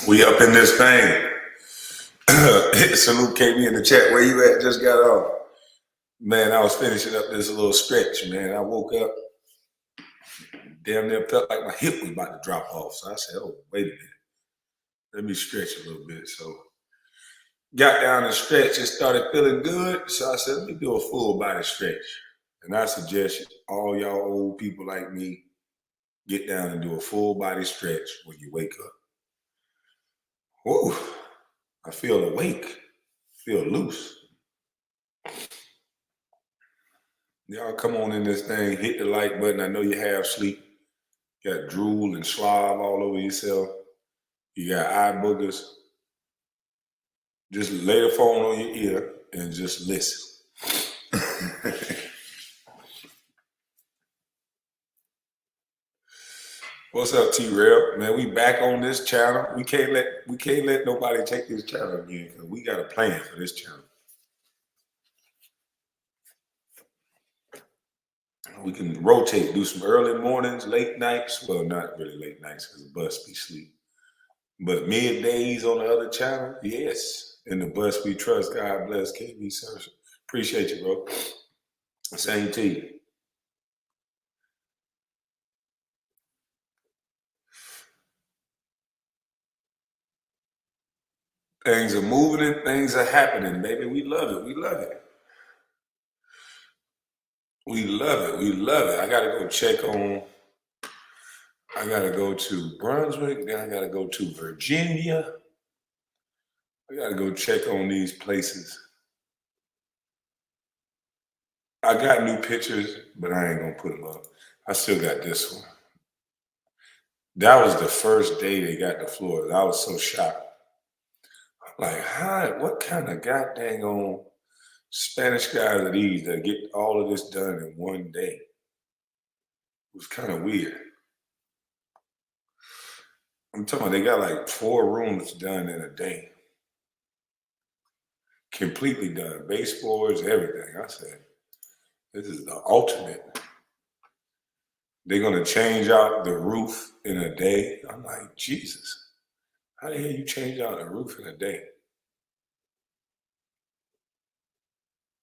We up in this thing. Salute KB in the chat. Where you at? Just got off. Man, I was finishing up this little stretch, man. I woke up, damn near felt like my hip was about to drop off. So I said, oh, wait a minute. Let me stretch a little bit. So got down and stretched and started feeling good. So I said, let me do a full body stretch. And I suggest all y'all old people like me get down and do a full body stretch when you wake up. Whoa, I feel awake, feel loose. Y'all come on in this thing, hit the like button. I know you have sleep. You got drool and slob all over yourself. You got eye boogers. Just lay the phone on your ear and just listen. What's up, T-Rail? Man, we back on this channel. We can't let nobody take this channel again because we got a plan for this channel. We can rotate, do some early mornings, late nights. Well, not really late nights because the bus be sleep. But middays on the other channel, yes. In the bus we trust. God bless KB Service. Appreciate you, bro. Same to you. Things are moving and things are happening, baby. We love it. We love it. We love it. We love it. I gotta go check on. I gotta go to Brunswick. Then I gotta go to Virginia. I gotta go check on these places. I got new pictures, but I ain't gonna put them up. I still got this one. That was the first day they got to Florida. I was so shocked. I'm like, how? What kind of goddamn on Spanish guys are these that get all of this done in one day? It was kind of weird. I'm talking about they got like 4 rooms done in a day. Completely done. Baseboards, everything. I said, this is the ultimate. They're gonna change out the roof in a day. I'm like, Jesus, how the hell you change out the roof in a day?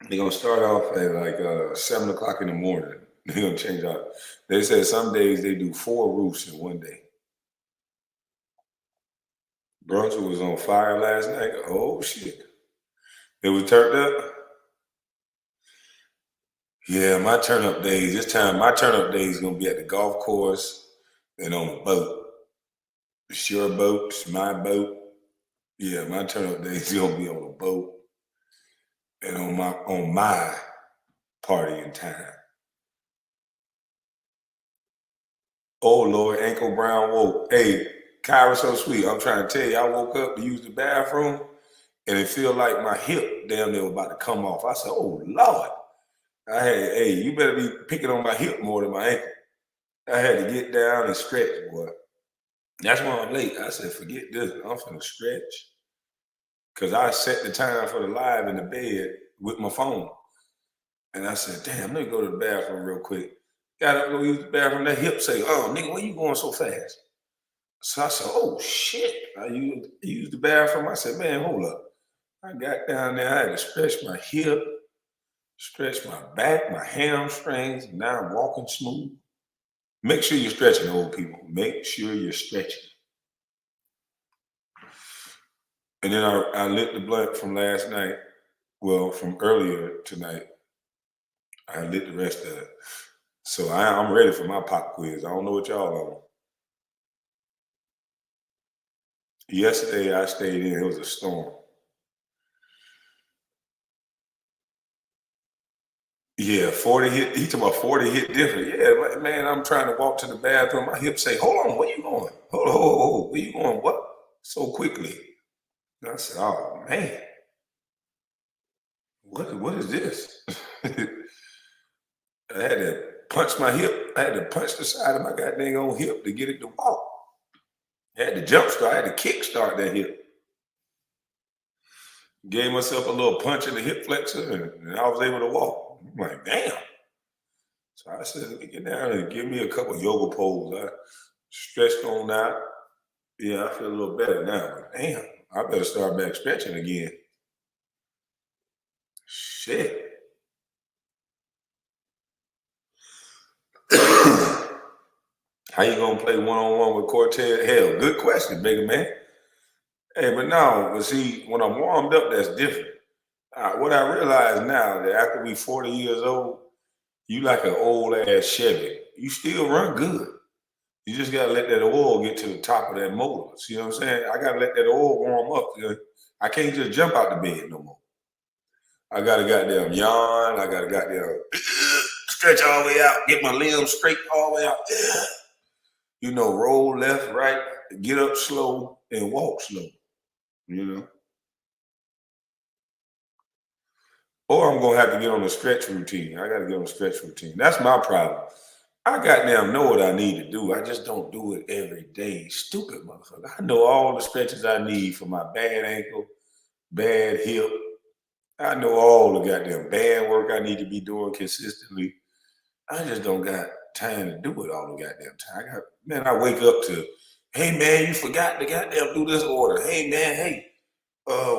They're gonna start off at like 7 o'clock in the morning. They're gonna change out. They said some days they do 4 roofs in one day. Brunswick was on fire last night. Oh shit. It was turned up. Yeah, my turn up days. This time my turn up days is gonna be at the golf course and on a boat. It's your boat, it's my boat. Yeah, my turn up days is gonna be on a boat and on my partying time. Oh Lord, ankle brown woke. Hey, Kyra so sweet. I'm trying to tell you, I woke up to use the bathroom and it feel like my hip damn near about to come off. I said, oh Lord. Hey, you better be picking on my hip more than my ankle. I had to get down and stretch, boy. That's why I'm late. I said, forget this. I'm finna stretch. Cause I set the time for the live in the bed with my phone. And I said, damn, let me go to the bathroom real quick. Got up, go use the bathroom. That hip say, oh, nigga, where you going so fast? So I said, oh, shit. I used the bathroom. I said, man, hold up. I got down there. I had to stretch my hip, stretch my back, my hamstrings. Now I'm walking smooth. Make sure you're stretching, old people. Make sure you're stretching. And then I lit the blunt from last night. Well, from earlier tonight. I lit the rest of it. So I'm ready for my pop quiz. I don't know what y'all on. Yesterday I stayed in. It was a storm. Yeah, 40 hit. He talking about 40 hit different. Yeah, man, I'm trying to walk to the bathroom. My hip say, hold on, where you going? Hold, where you going? What? So quickly. And I said, oh man, what is this? I had to punch my hip. I had to punch the side of my goddamn own hip to get it to walk. I had to jump start. I had to kick start that hip. Gave myself a little punch in the hip flexor and I was able to walk. I'm like, damn. So I said, let me get down and give me a couple yoga poles. I stretched on out. Yeah, I feel a little better now. But damn, I better start back stretching again. Shit. How you gonna play one-on-one with Cortez? Hell, good question, bigger man. Hey, but no, but see, when I'm warmed up, that's different. What I realize now that after we 40 years old, you like an old ass Chevy. You still run good. You just gotta let that oil get to the top of that motor. See what I'm saying? I gotta let that oil warm up. I can't just jump out the bed no more. I gotta goddamn yawn. I gotta goddamn stretch all the way out, get my limbs straight all the way out. You know, roll left, right, get up slow, and walk slow. You know, or I'm gonna have to get on a stretch routine. I gotta get on a stretch routine. That's my problem. I goddamn know what I need to do. I just don't do it every day. Stupid motherfucker. I know all the stretches I need for my bad ankle, bad hip. I know all the goddamn bad work I need to be doing consistently. I just don't got time to do it all the goddamn time. I wake up to, hey man, you forgot to goddamn do this order. Hey man, hey,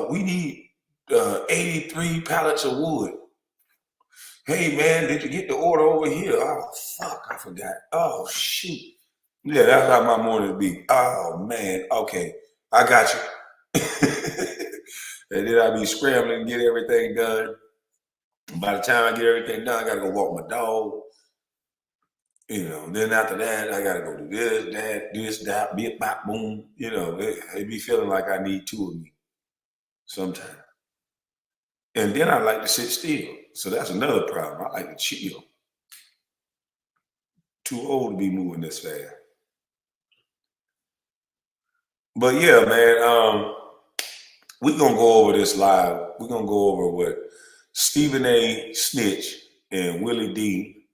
we need 83 pallets of wood. Hey man, did you get the order over here? Oh fuck, I forgot. Oh shoot. Yeah, that's how my mornings be. Oh man, okay, I got you. And then I be scrambling to get everything done. And by the time I get everything done, I gotta go walk my dog. You know, then after that, I gotta go do that, bit, bop, boom. You know, it be feeling like I need two of me sometimes. And then I like to sit still. So that's another problem. I like to chill. Too old to be moving this fast. But yeah, man, we're gonna go over this live. We're gonna go over what Stephen A. Snitch and Willie D.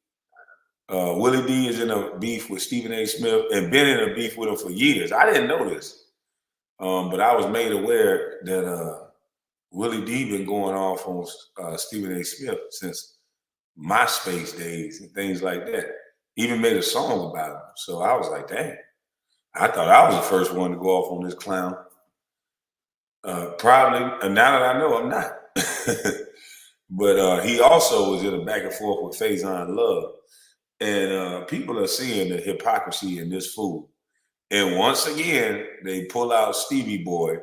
Willie D is in a beef with Stephen A. Smith and been in a beef with him for years. I didn't know this, but I was made aware that Willie D been going off on Stephen A. Smith since MySpace days and things like that. Even made a song about him. So I was like, dang, I thought I was the first one to go off on this clown. Probably, and now that I know, I'm not. But he also was in a back and forth with Faizon Love. And people are seeing the hypocrisy in this fool. And once again, they pull out Stevie Boy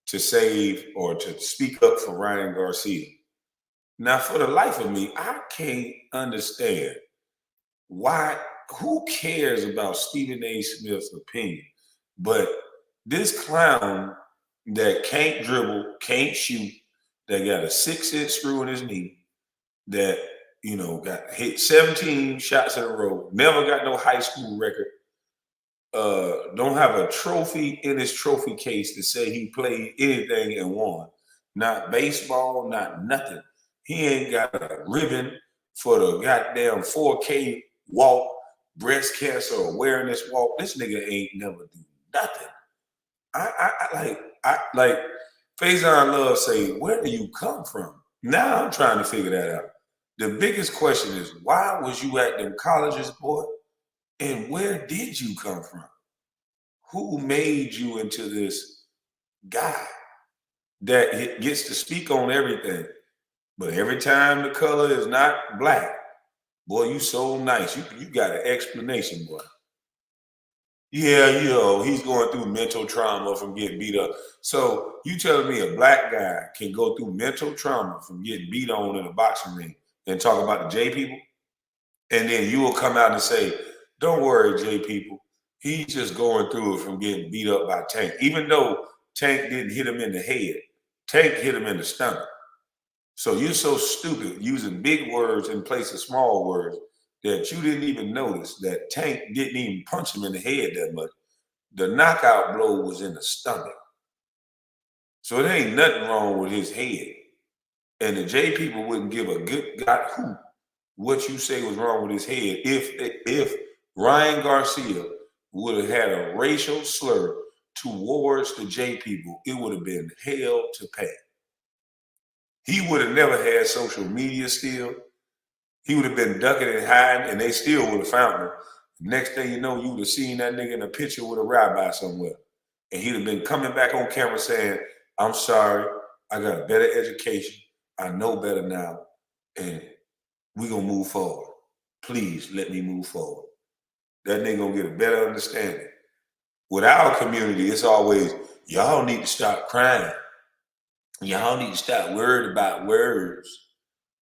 to save or to speak up for Ryan Garcia. Now, for the life of me, I can't understand why, who cares about Stephen A. Smith's opinion? But this clown that can't dribble, can't shoot, that got a 6-inch screw in his knee, that, you know, got hit 17 shots in a row, never got no high school record, don't have a trophy in his trophy case to say he played anything and won. Not baseball, not nothing. He ain't got a ribbon for the goddamn 4K walk, breast cancer awareness walk. This nigga ain't never do nothing. I like Faizon Love say, where do you come from? Now I'm trying to figure that out. The biggest question is, why was you at them colleges, boy? And where did you come from? Who made you into this guy that gets to speak on everything? But every time the color is not black, boy, you so nice. You got an explanation, boy. Yeah, you know, he's going through mental trauma from getting beat up. So you telling me a black guy can go through mental trauma from getting beat on in a boxing ring and talk about the J people? And then you will come out and say, don't worry, J people. He's just going through it from getting beat up by Tank. Even though Tank didn't hit him in the head, Tank hit him in the stomach. So you're so stupid using big words in place of small words that you didn't even notice that Tank didn't even punch him in the head that much. The knockout blow was in the stomach. So it ain't nothing wrong with his head. And the J people wouldn't give a good god hoot what you say was wrong with his head if Ryan Garcia would have had a racial slur towards the J people, it would have been hell to pay. He would have never had social media still. He would have been ducking and hiding, and they still would have found him. Next thing you know, you would have seen that nigga in a picture with a rabbi somewhere. And he'd have been coming back on camera saying, I'm sorry, I got a better education. I know better now. And we're going to move forward. Please let me move forward. That nigga going to get a better understanding. With our community, it's always, y'all need to stop crying. Y'all need to stop worried about words.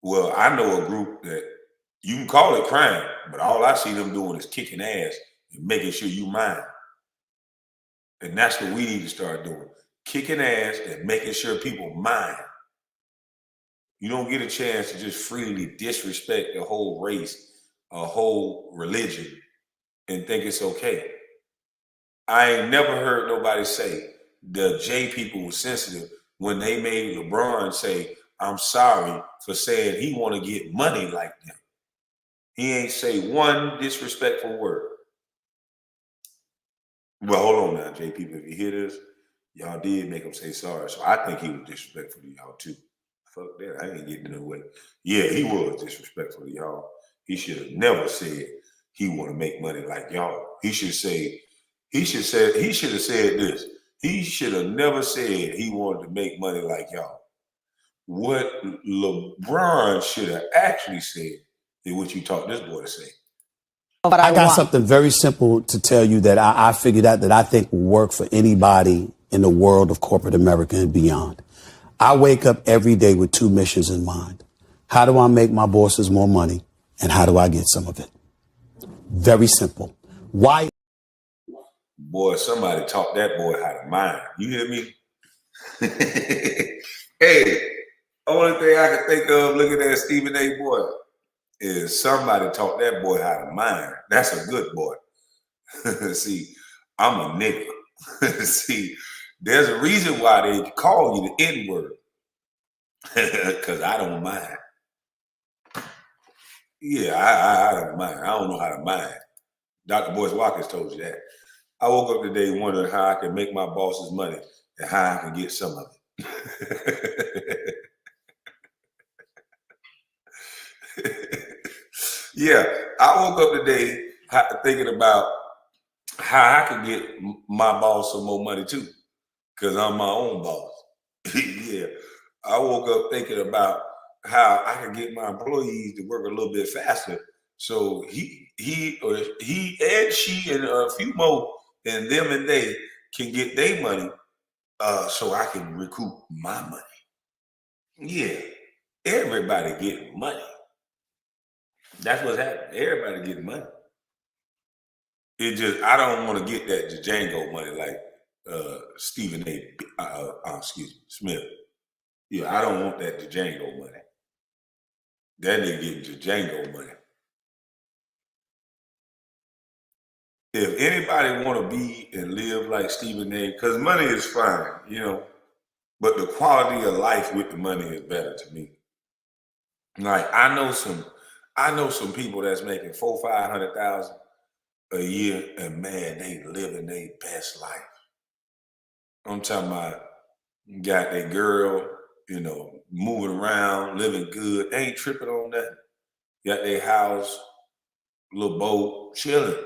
Well, I know a group that you can call it crying, but all I see them doing is kicking ass and making sure you mind. And that's what we need to start doing. Kicking ass and making sure people mind. You don't get a chance to just freely disrespect a whole race, a whole religion, and think it's okay. I ain't never heard nobody say the J people were sensitive when they made LeBron say, I'm sorry for saying he want to get money like them. He ain't say one disrespectful word. Well, hold on now, J people. If you hear this, y'all did make him say sorry. So I think he was disrespectful to y'all too. Fuck that. I ain't getting in the way. Yeah, he was disrespectful to y'all. He should have never said he want to make money like y'all. He should have said this. He should have never said he wanted to make money like y'all. What LeBron should have actually said is what you taught this boy to say. But I got something very simple to tell you that I figured out that I think will work for anybody in the world of corporate America and beyond. I wake up every day with two missions in mind. How do I make my bosses more money? And how do I get some of it? Very simple. Why? Boy, somebody taught that boy how to mind. You hear me? Hey, only thing I can think of looking at Stephen A. boy is somebody taught that boy how to mind. That's a good boy. See, I'm a nigga. See, there's a reason why they call you the N-word. Because I don't mind. Yeah, I don't mind. I don't know how to mind. Dr. Boyce Watkins told you that. I woke up today wondering how I can make my boss's money and how I can get some of it. Yeah, I woke up today thinking about how I can get my boss some more money too, because I'm my own boss. Yeah, I woke up thinking about how I can get my employees to work a little bit faster, so he and she and a few more and them and they can get their money, so I can recoup my money. Yeah, everybody getting money. That's what's happening. Everybody getting money. It just I don't want to get that Django money like Stephen A. Smith. Yeah, I don't want that Django money. That nigga getting Django money. If anybody want to be and live like Stephen A., because money is fine, you know, but the quality of life with the money is better to me. Like I know some people that's making $400,000-$500,000 a year, and man, they living their best life. I'm talking about got their girl, you know, moving around, living good, ain't tripping on that. Got their house, little boat, chilling.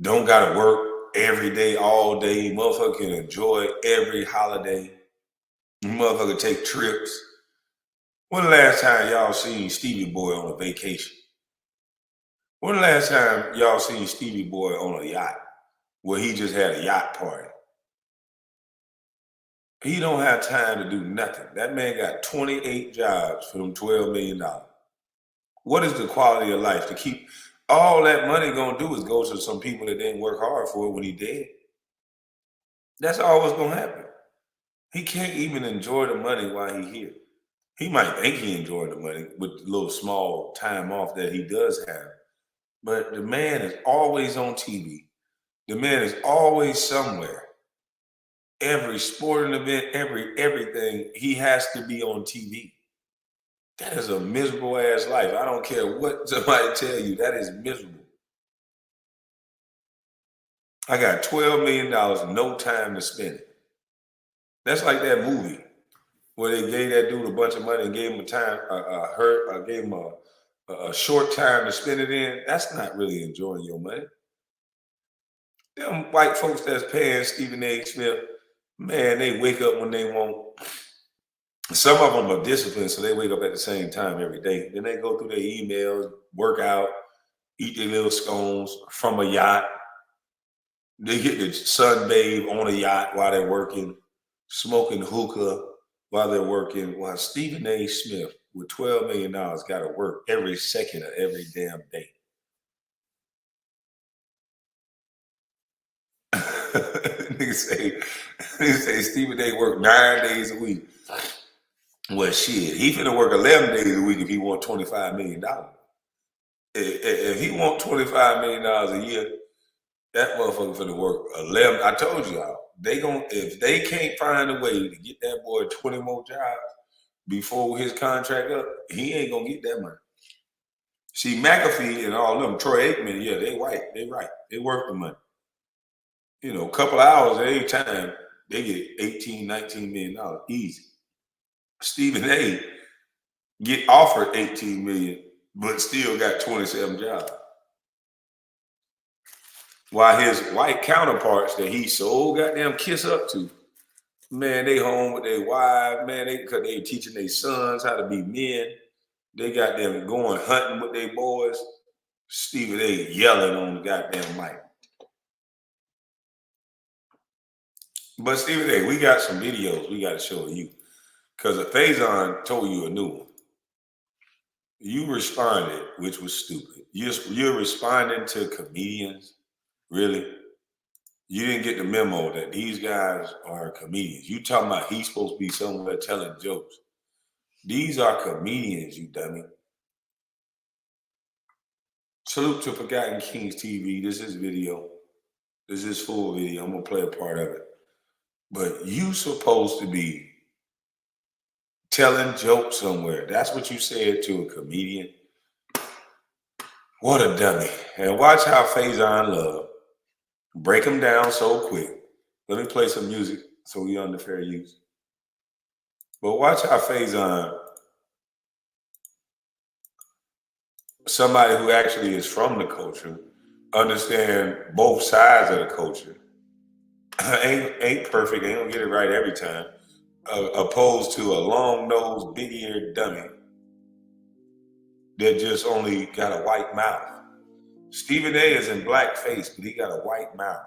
Don't gotta work every day, all day. Motherfucker can enjoy every holiday. Motherfucker take trips. When the last time y'all seen Stevie Boy on a vacation? When the last time y'all seen Stevie Boy on a yacht where he just had a yacht party? He don't have time to do nothing. That man got 28 jobs for them $12 million. What is the quality of life to keep all that money gonna do is go to some people that didn't work hard for it when he dead. That's all what's gonna happen. He can't even enjoy the money while he here. He might think he enjoyed the money with the little small time off that he does have. But the man is always on TV. The man is always somewhere. Every sporting event, everything, he has to be on TV. That is a miserable ass life. I don't care what somebody tell you, that is miserable. I got $12 million, no time to spend it. That's like that movie where they gave that dude a bunch of money and gave him gave him a short time to spend it in. That's not really enjoying your money. Them white folks that's paying Stephen A. Smith, man, they wake up when they want. Some of them are disciplined, so they wake up at the same time every day. Then they go through their emails, work out, eat their little scones from a yacht. They get to sunbathe on a yacht while they're working, smoking hookah while they're working. While Stephen A. Smith, with $12 million, got to work every second of every damn day. Niggas say Stephen A. work 9 days a week. Well, shit, he finna work 11 days a week if he want $25 million. If he want $25 million a year, that motherfucker finna work 11. I told y'all, if they can't find a way to get that boy 20 more jobs before his contract up, he ain't gonna get that money. See, McAfee and all them, Troy Aikman, yeah, they white, they right, they worth the money. You know, a couple of hours every time, they get $18, $19 million easy. Stephen A. get offered $18 million, but still got 27 jobs. While his white counterparts that he so goddamn kiss up to, man, they home with their wives, man, because they teaching their sons how to be men. They got them going hunting with their boys. Stephen A. yelling on the goddamn mic. But Stephen A., we got some videos we got to show you. Because Faizon told you a new one. You responded, which was stupid. You're responding to comedians, really? You didn't get the memo that these guys are comedians. You talking about he's supposed to be somewhere telling jokes. These are comedians, you dummy. Salute to Forgotten Kings TV. This is video. This is full video. I'm going to play a part of it. But you supposed to be telling jokes somewhere. That's what you said to a comedian. What a dummy. And watch how Faizon love. Break him down so quick. Let me play some music so we under fair use. But watch how Faizon, somebody who actually is from the culture, understand both sides of the culture. ain't perfect, ain't gonna get it right every time. Opposed to a long-nosed, big-eared dummy that just only got a white mouth. Stephen A. is in blackface, but he got a white mouth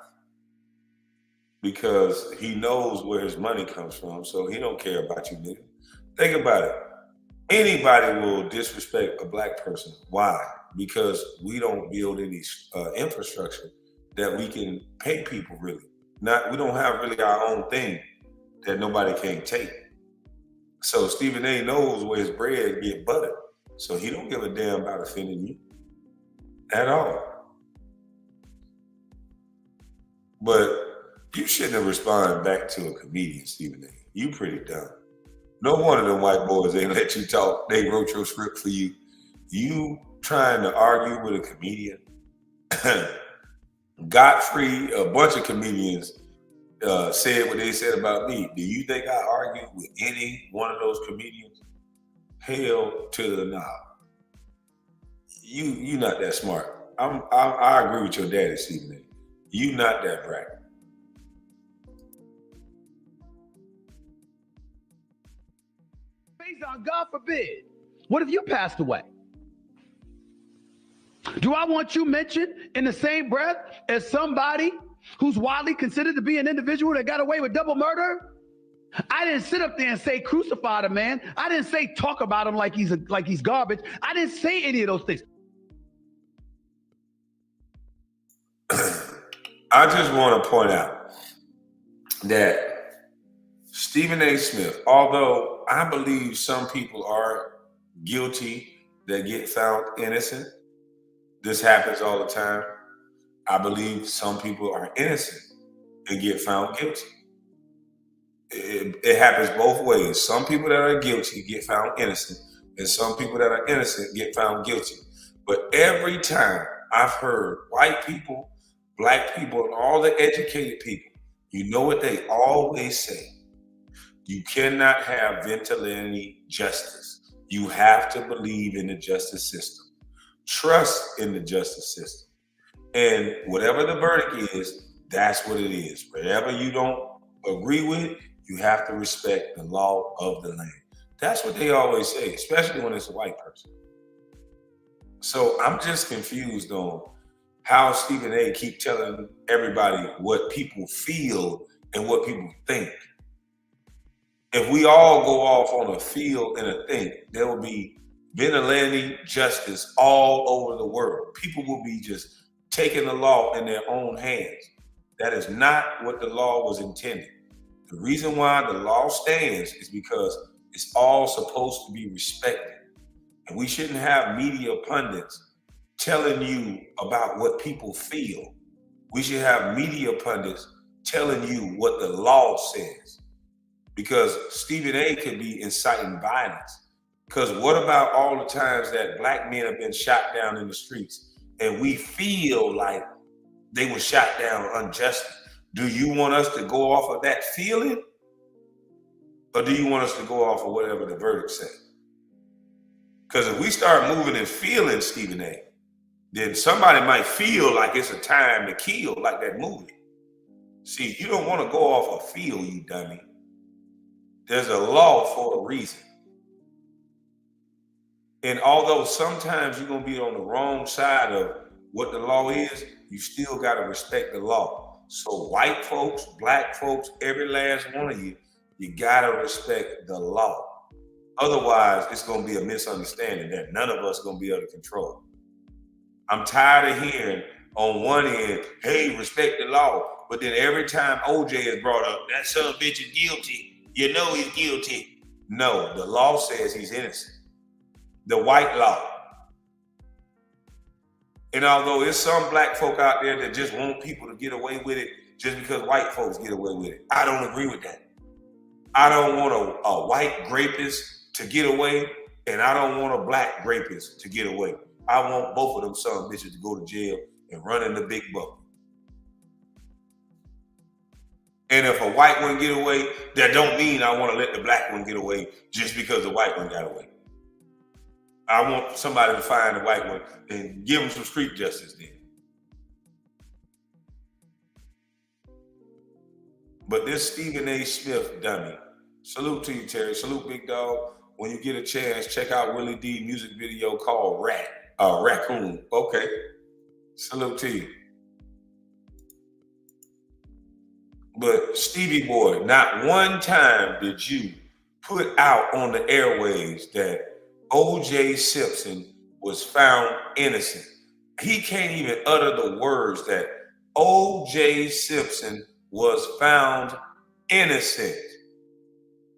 because he knows where his money comes from, so he don't care about you, nigga. Think about it. Anybody will disrespect a black person. Why? Because we don't build any infrastructure that we can pay people really. We don't have really our own thing that nobody can take. So Stephen A. knows where his bread get buttered. So he don't give a damn about offending you at all. But you shouldn't have responded back to a comedian, Stephen A. You pretty dumb. No wonder them white boys ain't let you talk. They wrote your script for you. You trying to argue with a comedian. Godfrey, a bunch of comedians said what they said about me. Do you think I argued with any one of those comedians? Hell to the no. You not that smart. I agree with your daddy, Stephen A. You not that bright. Faizon, God forbid, what if you passed away? Do I want you mentioned in the same breath as somebody who's widely considered to be an individual that got away with double murder? I didn't sit up there and say crucify the man. I didn't say talk about him like he's garbage. I didn't say any of those things. I just want to point out that Stephen A. Smith, although I believe some people are guilty that get found innocent, this happens all the time. I believe some people are innocent and get found guilty. It happens both ways. Some people that are guilty get found innocent, and some people that are innocent get found guilty. But every time I've heard white people, black people, and all the educated people, you know what they always say? You cannot have vigilante justice. You have to believe in the justice system. Trust in the justice system. And whatever the verdict is, That's what it is. Whatever you don't agree with, you have to respect the law of the land. That's what they always say, especially when it's a white person. So I'm just confused on how Stephen A. keep telling everybody what people feel and what people think. If we all go off on a feel and a think, there will be vigilante justice all over the world. People will be just taking the law in their own hands. That is not what the law was intended. The reason why the law stands is because it's all supposed to be respected. And we shouldn't have media pundits telling you about what people feel. We should have media pundits telling you what the law says. Because Stephen A. could be inciting violence. Because what about all the times that black men have been shot down in the streets and we feel like they were shot down unjustly? Do you want us to go off of that feeling? Or do you want us to go off of whatever the verdict says? Because if we start moving and feeling, Stephen A., then somebody might feel like it's a time to kill, like that movie. See, you don't want to go off a feel, you dummy. There's a law for a reason. And although sometimes you're going to be on the wrong side of what the law is, you still got to respect the law. So white folks, black folks, every last one of you, you got to respect the law. Otherwise, it's going to be a misunderstanding that none of us are going to be able to control. I'm tired of hearing on one end, hey, respect the law. But then every time OJ is brought up, that son of a bitch is guilty. You know he's guilty. No, the law says he's innocent. The white law. And although there's some black folk out there that just want people to get away with it just because white folks get away with it, I don't agree with that. I don't want a white rapist to get away, and I don't want a black rapist to get away. I want both of them son of bitches to go to jail and run in the big bucket. And if a white one get away, that don't mean I want to let the black one get away just because the white one got away. I want somebody to find the white one and give him some street justice then. But this Stephen A. Smith dummy, salute to you, Terry. Salute, big dog. When you get a chance, check out Willie D music video called Raccoon. Okay. Salute to you. But Stevie boy, not one time did you put out on the airwaves that O.J. Simpson was found innocent. He can't even utter the words that O.J. Simpson was found innocent.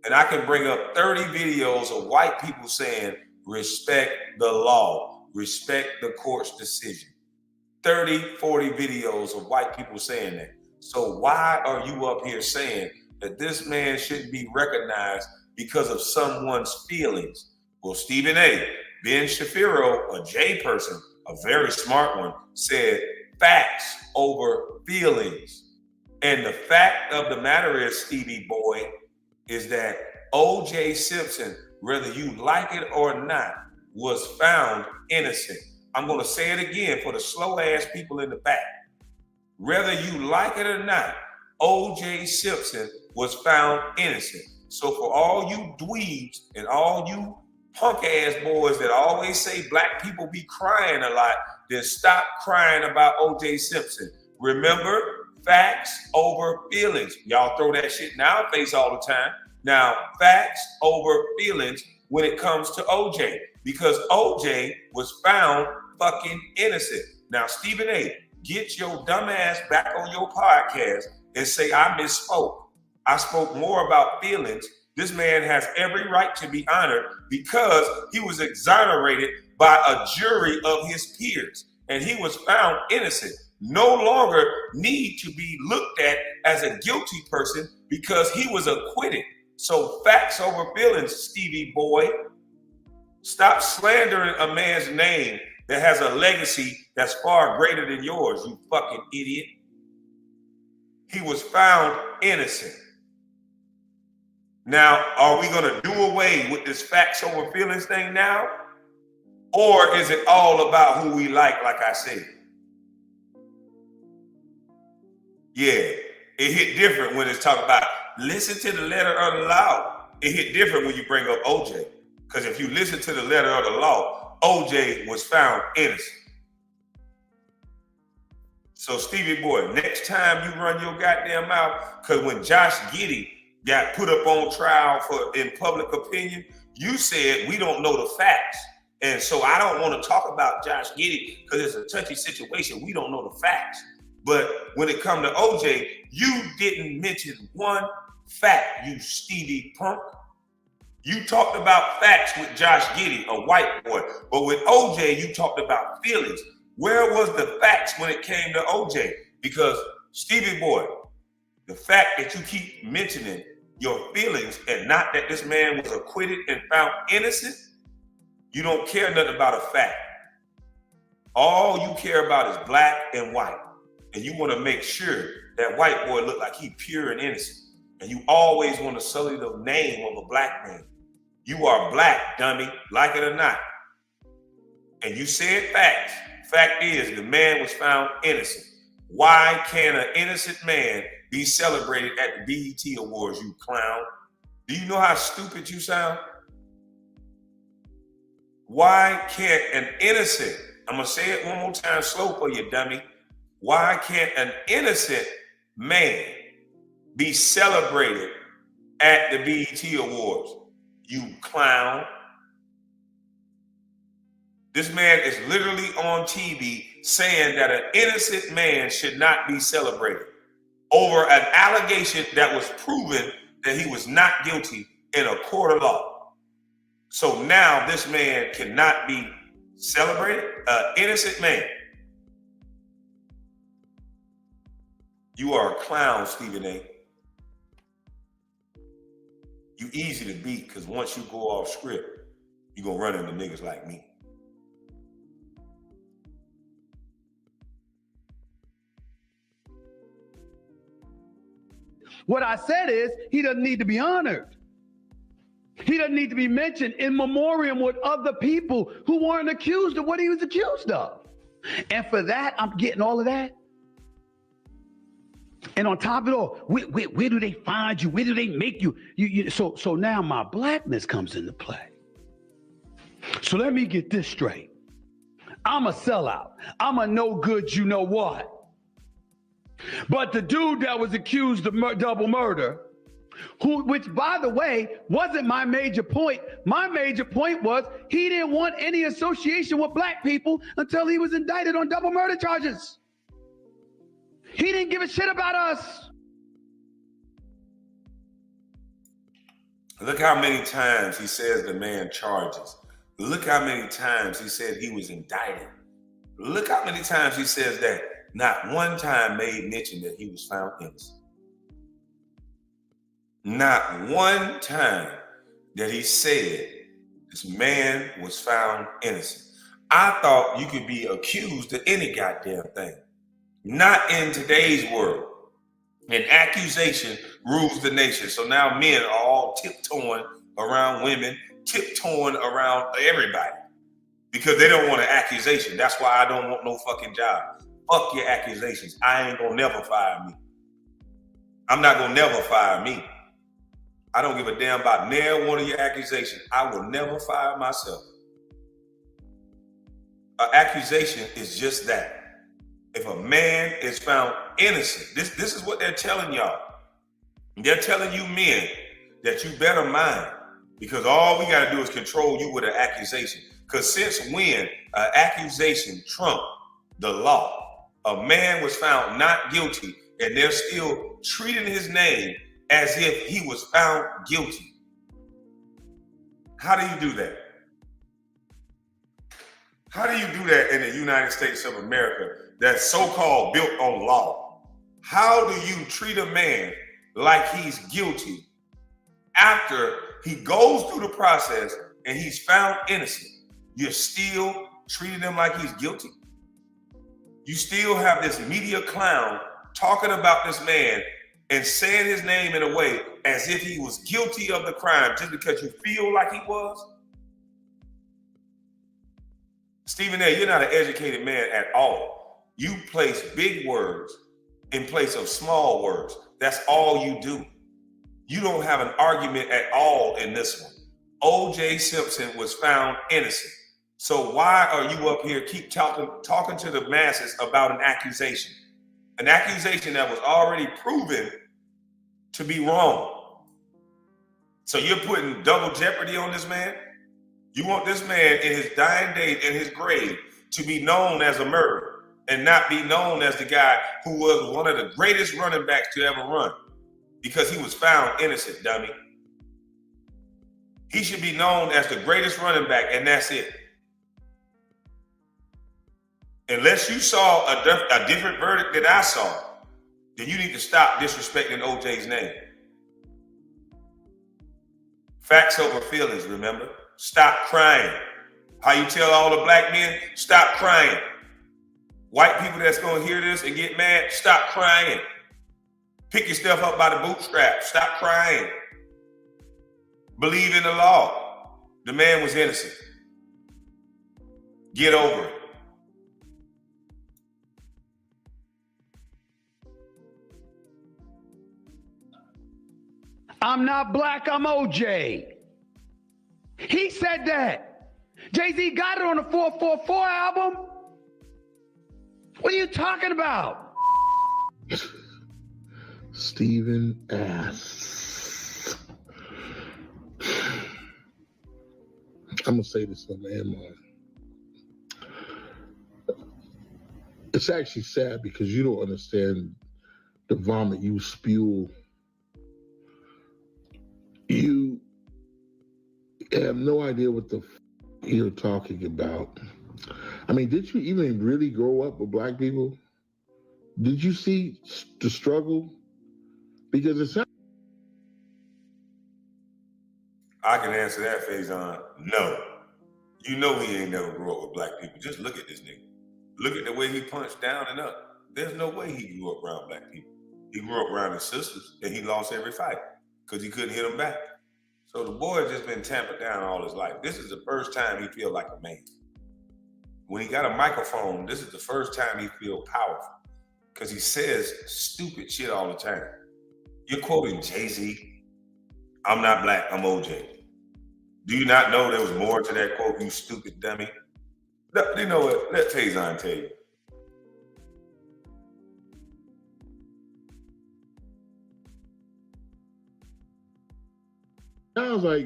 And I can bring up 30 videos of white people saying, respect the law, respect the court's decision. 30, 40 videos of white people saying that. So why are you up here saying that this man shouldn't be recognized because of someone's feelings? Well, Stephen A., Ben Shapiro, a J person, a very smart one, said facts over feelings. And the fact of the matter is, Stevie boy, is that O.J. Simpson, whether you like it or not, was found innocent. I'm going to say it again for the slow ass people in the back. Whether you like it or not, O.J. Simpson was found innocent. So for all you dweebs and all you punk ass boys that always say black people be crying a lot, then stop crying about O.J. Simpson. Remember, facts over feelings. Y'all throw that shit in our face all the time. Now, facts over feelings when it comes to O.J. because O.J. was found fucking innocent. Now, Stephen A., get your dumb ass back on your podcast and say I misspoke. I spoke more about feelings. This man has every right to be honored because he was exonerated by a jury of his peers and he was found innocent. No longer need to be looked at as a guilty person because he was acquitted. So facts over feelings, Stevie boy. Stop slandering a man's name that has a legacy that's far greater than yours, you fucking idiot. He was found innocent. Now, are we going to do away with this facts over feelings thing now? Or is it all about who we like I said? Yeah, it hit different when it's talking about listen to the letter of the law. It hit different when you bring up OJ. Because if you listen to the letter of the law, OJ was found innocent. So Stevie boy, next time you run your goddamn mouth, because when Josh Giddey got put up on trial for in public opinion, you said we don't know the facts. And so I don't want to talk about Josh Giddey because it's a touchy situation. We don't know the facts. But when it comes to OJ, you didn't mention one fact, you Stevie punk. You talked about facts with Josh Giddey, a white boy. But with OJ, you talked about feelings. Where was the facts when it came to OJ? Because Stevie boy, the fact that you keep mentioning your feelings and not that this man was acquitted and found innocent, you don't care nothing about a fact. All you care about is black and white. And you want to make sure that white boy look like he pure and innocent. And you always want to sully the name of a black man. You are black, dummy, like it or not. And you said facts. Fact is, the man was found innocent. Why can an innocent man be celebrated at the BET Awards, you clown? Do you know how stupid you sound? Why can't an innocent, I'm going to say it one more time slow for you, dummy. Why can't an innocent man be celebrated at the BET Awards, you clown? This man is literally on TV saying that an innocent man should not be celebrated over an allegation that was proven that he was not guilty in a court of law. So now this man cannot be celebrated, an innocent man. You are a clown, Stephen A. You easy to beat because once you go off script, you're going to run into niggas like me. What I said is he doesn't need to be honored. He doesn't need to be mentioned in memoriam with other people who weren't accused of what he was accused of. And for that, I'm getting all of that. And on top of it all, where do they find you? Where do they make you? So now my blackness comes into play. So let me get this straight. I'm a sellout. I'm a no good, you know what? But the dude that was accused of double murder, which by the way, wasn't my major point. My major point was he didn't want any association with black people until he was indicted on double murder charges. He didn't give a shit about us. Look how many times he says the man charges. Look how many times he said he was indicted. Look how many times he says that. Not one time made mention that he was found innocent. Not one time that he said this man was found innocent. I thought you could be accused of any goddamn thing. Not in today's world. An accusation rules the nation. So now men are all tiptoeing around women, tiptoeing around everybody because they don't want an accusation. That's why I don't want no fucking job. Fuck your accusations. I ain't gonna never fire me. I'm not gonna never fire me. I don't give a damn about near one of your accusations. I will never fire myself. An accusation is just that. If a man is found innocent, this is what they're telling y'all. They're telling you men that you better mind because all we got to do is control you with an accusation. Because since when an accusation trumped the law, a man was found not guilty and they're still treating his name as if he was found guilty. How do you do that? How do you do that in the United States of America that's so-called built on law? How do you treat a man like he's guilty after he goes through the process and he's found innocent? You're still treating him like he's guilty? You still have this media clown talking about this man and saying his name in a way as if he was guilty of the crime just because you feel like he was? Stephen A., you're not an educated man at all. You place big words in place of small words. That's all you do. You don't have an argument at all in this one. O.J. Simpson was found innocent. So why are you up here keep talking to the masses about an accusation? An accusation that was already proven to be wrong. So you're putting double jeopardy on this man? You want this man in his dying day, in his grave, to be known as a murderer and not be known as the guy who was one of the greatest running backs to ever run because he was found innocent, dummy. He should be known as the greatest running back, and that's it. Unless you saw a different verdict than I saw, then you need to stop disrespecting OJ's name. Facts over feelings, remember? Stop crying. How you tell all the black men, stop crying. White people that's going to hear this and get mad, stop crying. Pick yourself up by the bootstraps. Stop crying. Believe in the law. The man was innocent. Get over it. I'm not black, I'm OJ. He said that. Jay-Z got it on the 444 album. What are you talking about? Stephen ass. I'm going to say this on the MR. It's actually sad because you don't understand the vomit you spew. You have no idea what the you're talking about. I mean, did you even really grow up with black people? Did you see the struggle? Because it's not. I can answer that, Faizon. No. You know he ain't never grew up with black people. Just look at this nigga. Look at the way he punched down and up. There's no way he grew up around black people. He grew up around his sisters, and he lost every fight because he couldn't hit them back. So the boy just been tampered down all his life. This is the first time he feel like a man. When he got a microphone, this is the first time he feel powerful because he says stupid shit all the time. You're quoting Jay-Z. I'm not black, I'm OJ. Do you not know there was more to that quote, you stupid dummy? You know what? Let Faizon tell you. Sounds like,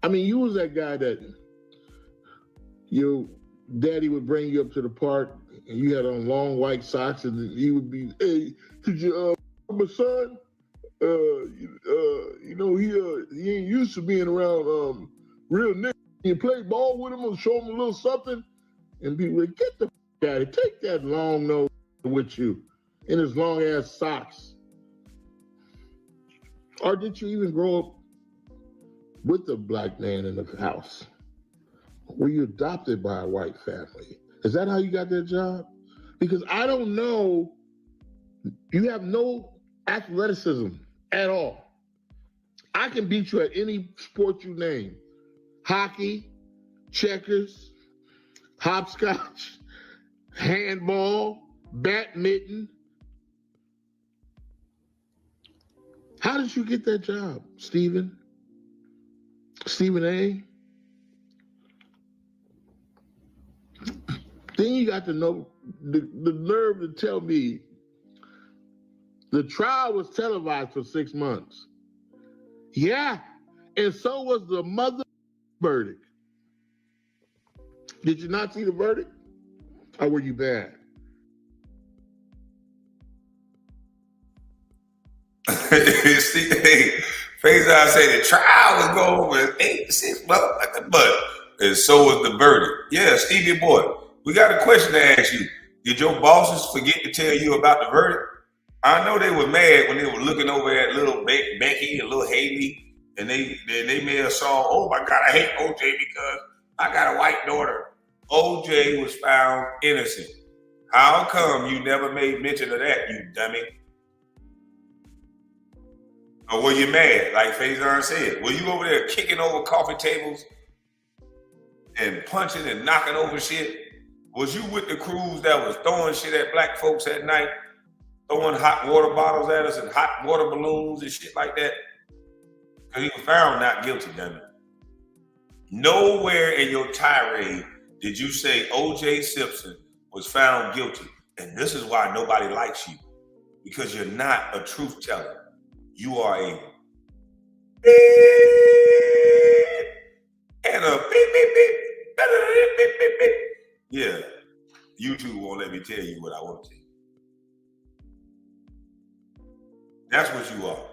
I mean, you was that guy that your daddy would bring you up to the park and you had on long white socks and he would be, hey, could you, my son, you know, he ain't used to being around real niggas. You play ball with him or show him a little something and be like, get the f out of here. Take that long nose with you in his long ass socks. Or did you even grow up with a black man in the house? Were you adopted by a white family? Is that how you got that job? Because I don't know, you have no athleticism at all. I can beat you at any sport you name. Hockey, checkers, hopscotch, handball, badminton. How did you get that job, Stephen? Stephen A? Then you got to know the nerve to tell me the trial was televised for 6 months. Yeah, and so was the mother verdict. Did you not see the verdict? Or were you bad? See, hey, Faizon said the trial was going with 6 months, but and so was the verdict. Yeah, Stevie boy, we got a question to ask you. Did your bosses forget to tell you about the verdict? I know they were mad when they were looking over at little Becky and little Haley, and they may have saw, oh my God, I hate OJ because I got a white daughter. OJ was found innocent. How come you never made mention of that, you dummy? Or were you mad, like Faizon said? Were you over there kicking over coffee tables and punching and knocking over shit? Was you with the crews that was throwing shit at black folks at night? throwing hot water bottles at us and hot water balloons and shit like that? Because he was found not guilty, damn it. Nowhere in your tirade did you say O.J. Simpson was found guilty. And this is why nobody likes you. Because you're not a truth teller. You are a beep and a beep, beep, beep. Beep, beep, beep. Yeah. YouTube won't let me tell you what I want to tell you. That's what you are.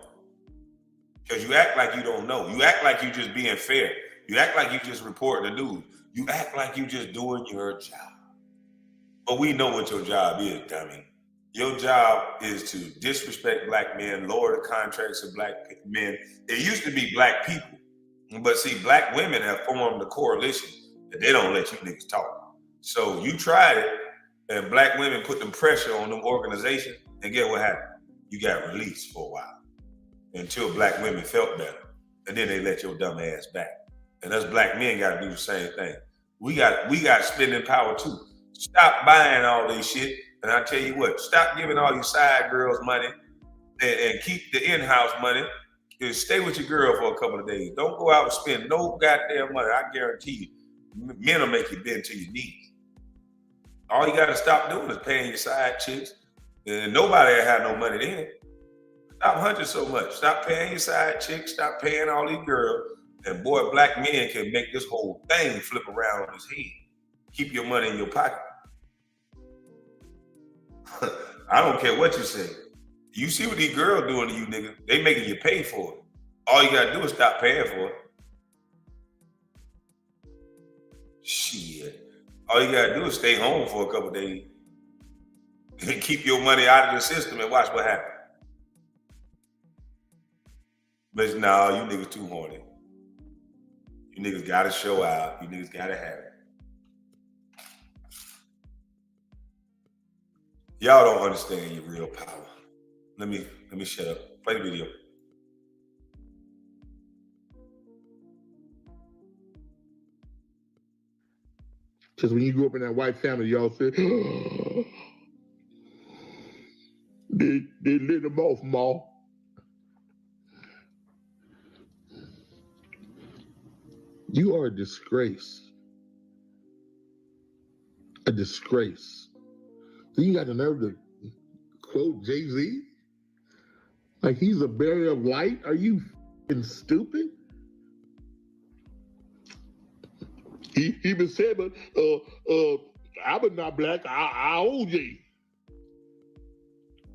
Because you act like you don't know. You act like you just being fair. You act like you just reporting the news. You act like you just doing your job. But we know what your job is, dummy. Your job is to disrespect black men, lower the contracts of black men. It used to be black people. But see, black women have formed a coalition that they don't let you niggas talk. So you tried it, and black women put them pressure on them organizations, and get what happened? You got released for a while until black women felt better. And then they let your dumb ass back. And us black men got to do the same thing. We got spending power too. Stop buying all this shit. And I tell you what, stop giving all your side girls money and keep the in-house money. And stay with your girl for a couple of days. Don't go out and spend no goddamn money. I guarantee you, men will make you bend to your knees. All you got to stop doing is paying your side chicks. And nobody will have no money then. Stop hunting so much. Stop paying your side chicks. Stop paying all these girls. And boy, black men can make this whole thing flip around on his head. Keep your money in your pocket. I don't care what you say. You see what these girls doing to you, nigga. They making you pay for it. All you gotta do is stop paying for it. Shit. All you gotta do is stay home for a couple of days. And keep your money out of the system and watch what happens. But nah, you niggas too horny. You niggas gotta show out. You niggas gotta have it. Y'all don't understand your real power. Let me shut up. Play the video. Because when you grew up in that white family, y'all said, they lit them off, Ma. You are a disgrace. A disgrace. So you got the nerve to quote Jay-Z? Like he's a bearer of light? Are you f***ing stupid? He even said, but I'm not black, I OJ.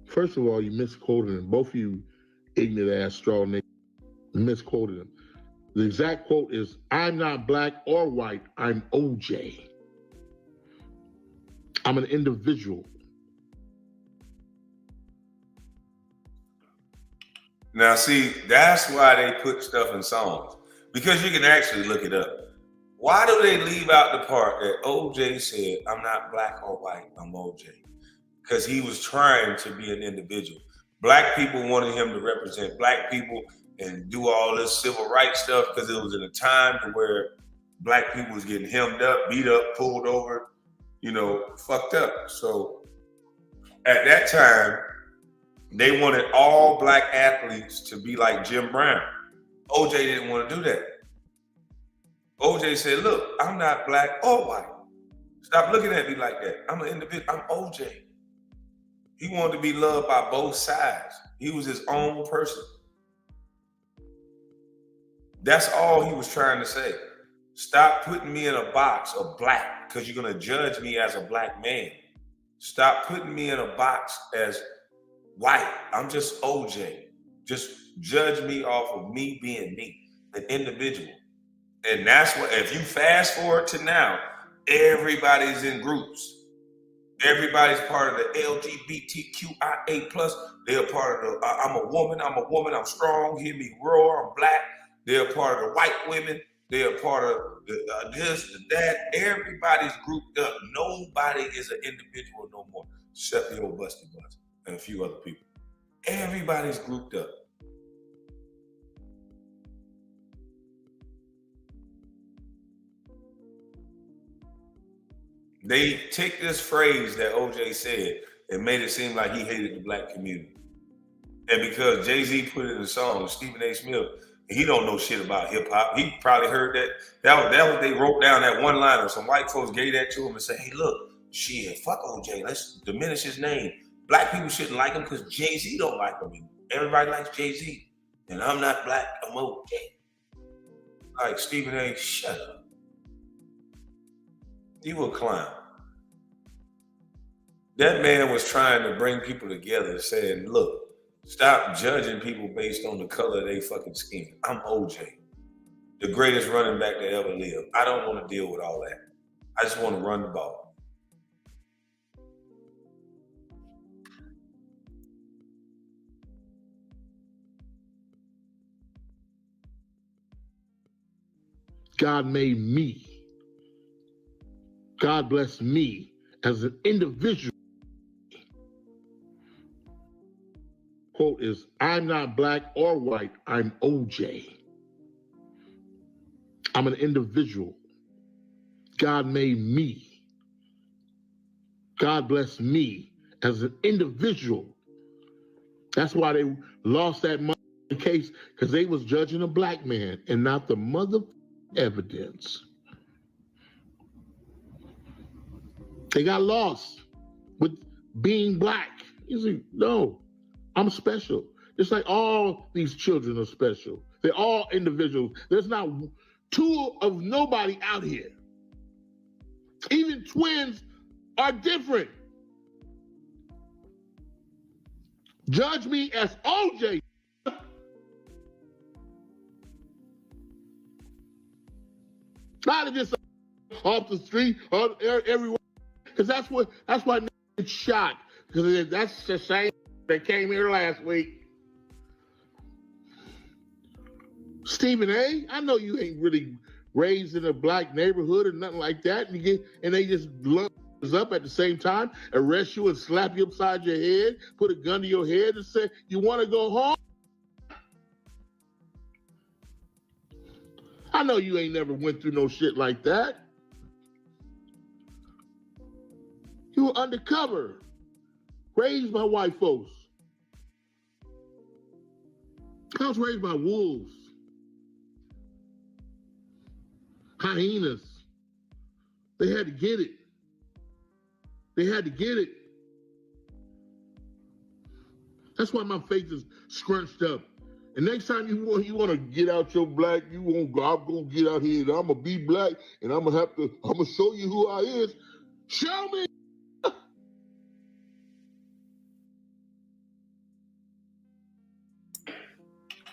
First of all, you misquoted him. Both of you ignorant ass straw niggas misquoted him. The exact quote is, I'm not black or white, I'm OJ. I'm an individual. Now see, that's why they put stuff in songs. Because you can actually look it up. Why do they leave out the part that OJ said, I'm not black or white, I'm OJ? Because he was trying to be an individual. Black people wanted him to represent black people and do all this civil rights stuff because it was in a time to where black people was getting hemmed up, beat up, pulled over, fucked up. So at that time, they wanted all black athletes to be like Jim Brown. OJ didn't want to do that. OJ said, look, I'm not black or white. Stop looking at me like that. I'm an individual. I'm OJ. He wanted to be loved by both sides. He was his own person. That's all he was trying to say. Stop putting me in a box of black because you're going to judge me as a black man. Stop putting me in a box as white. I'm just OJ. Just judge me off of me being me, an individual. And that's what, if you fast forward to now, everybody's in groups. Everybody's part of the LGBTQIA+. They're part of the, I'm a woman, I'm strong, hear me roar, I'm black. They're part of the white women. They're part of the, this, the that. Everybody's grouped up. Nobody is an individual no more, except the old Busty Bus and a few other people. Everybody's grouped up. They take this phrase that OJ said and made it seem like he hated the black community. And because Jay-Z put it in the song, Stephen A. Smith, he don't know shit about hip hop. He probably heard that. That was they wrote down that one line, or some white folks gave that to him and said, "Hey, look, shit, fuck OJ. Let's diminish his name. Black people shouldn't like him because Jay-Z don't like him. Everybody likes Jay-Z, and I'm not black. I'm OJ." Like, Stephen A., shut up. You a clown. That man was trying to bring people together, saying, look, stop judging people based on the color of their fucking skin. I'm OJ, the greatest running back that ever lived. I don't want to deal with all that. I just want to run the ball. God made me. God bless me as an individual. Quote is, I'm not black or white, I'm OJ. I'm an individual. God made me. God bless me as an individual. That's why they lost that case, because they was judging a black man and not the mother evidence. They got lost with being black. You see, no, I'm special. Just like all these children are special. They're all individuals. There's not two of nobody out here. Even twins are different. Judge me as OJ. Not just off the street or everywhere. Because that's why it's shot. Because that's the same that came here last week. Stephen A., I know you ain't really raised in a black neighborhood or nothing like that, and they just lump us up at the same time, arrest you and slap you upside your head, put a gun to your head and say, you want to go home? I know you ain't never went through no shit like that. You were undercover, raised by white folks. I was raised by wolves, hyenas. They had to get it. They had to get it. That's why my face is scrunched up. And next time you want to get out your black, I'm gonna get out here and I'm gonna be black and I'm gonna show you who I is. Show me.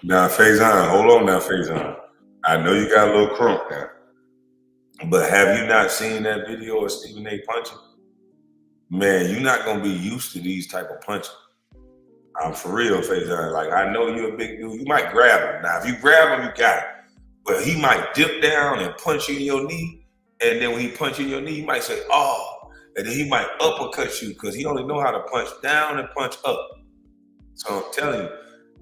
Now, Faizon, hold on now, Faizon. I know you got a little crunk now, but have you not seen that video of Stephen A. punching? Man, you're not gonna be used to these type of punching. I'm for real, Faizon. Like, I know you're a big dude. You might grab him. Now, if you grab him, you got it. But he might dip down and punch you in your knee, and then when he punch you in your knee, you might say, oh, and then he might uppercut you because he only know how to punch down and punch up. So I'm telling you,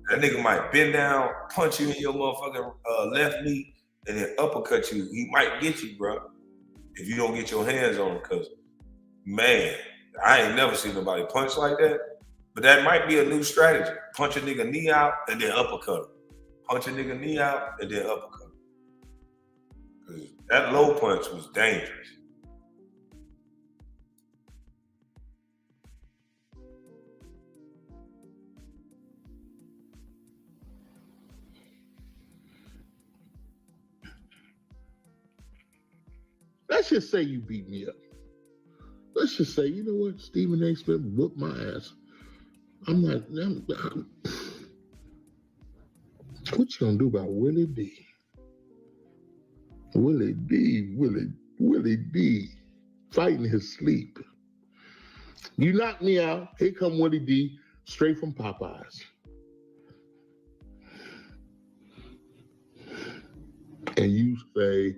that nigga might bend down, punch you in your motherfucking left knee, and then uppercut you. He might get you, bro, if you don't get your hands on him. Because, man, I ain't never seen nobody punch like that. But that might be a new strategy. Punch a nigga knee out and then uppercut him. Punch a nigga knee out and then uppercut him. Because that low punch was dangerous. Let's just say you beat me up. Let's just say, you know what, Stephen A. Smith whooped my ass. What you gonna do about Willie D? Willie D, fighting his sleep. You knock me out, here come Willie D, straight from Popeyes. And you say,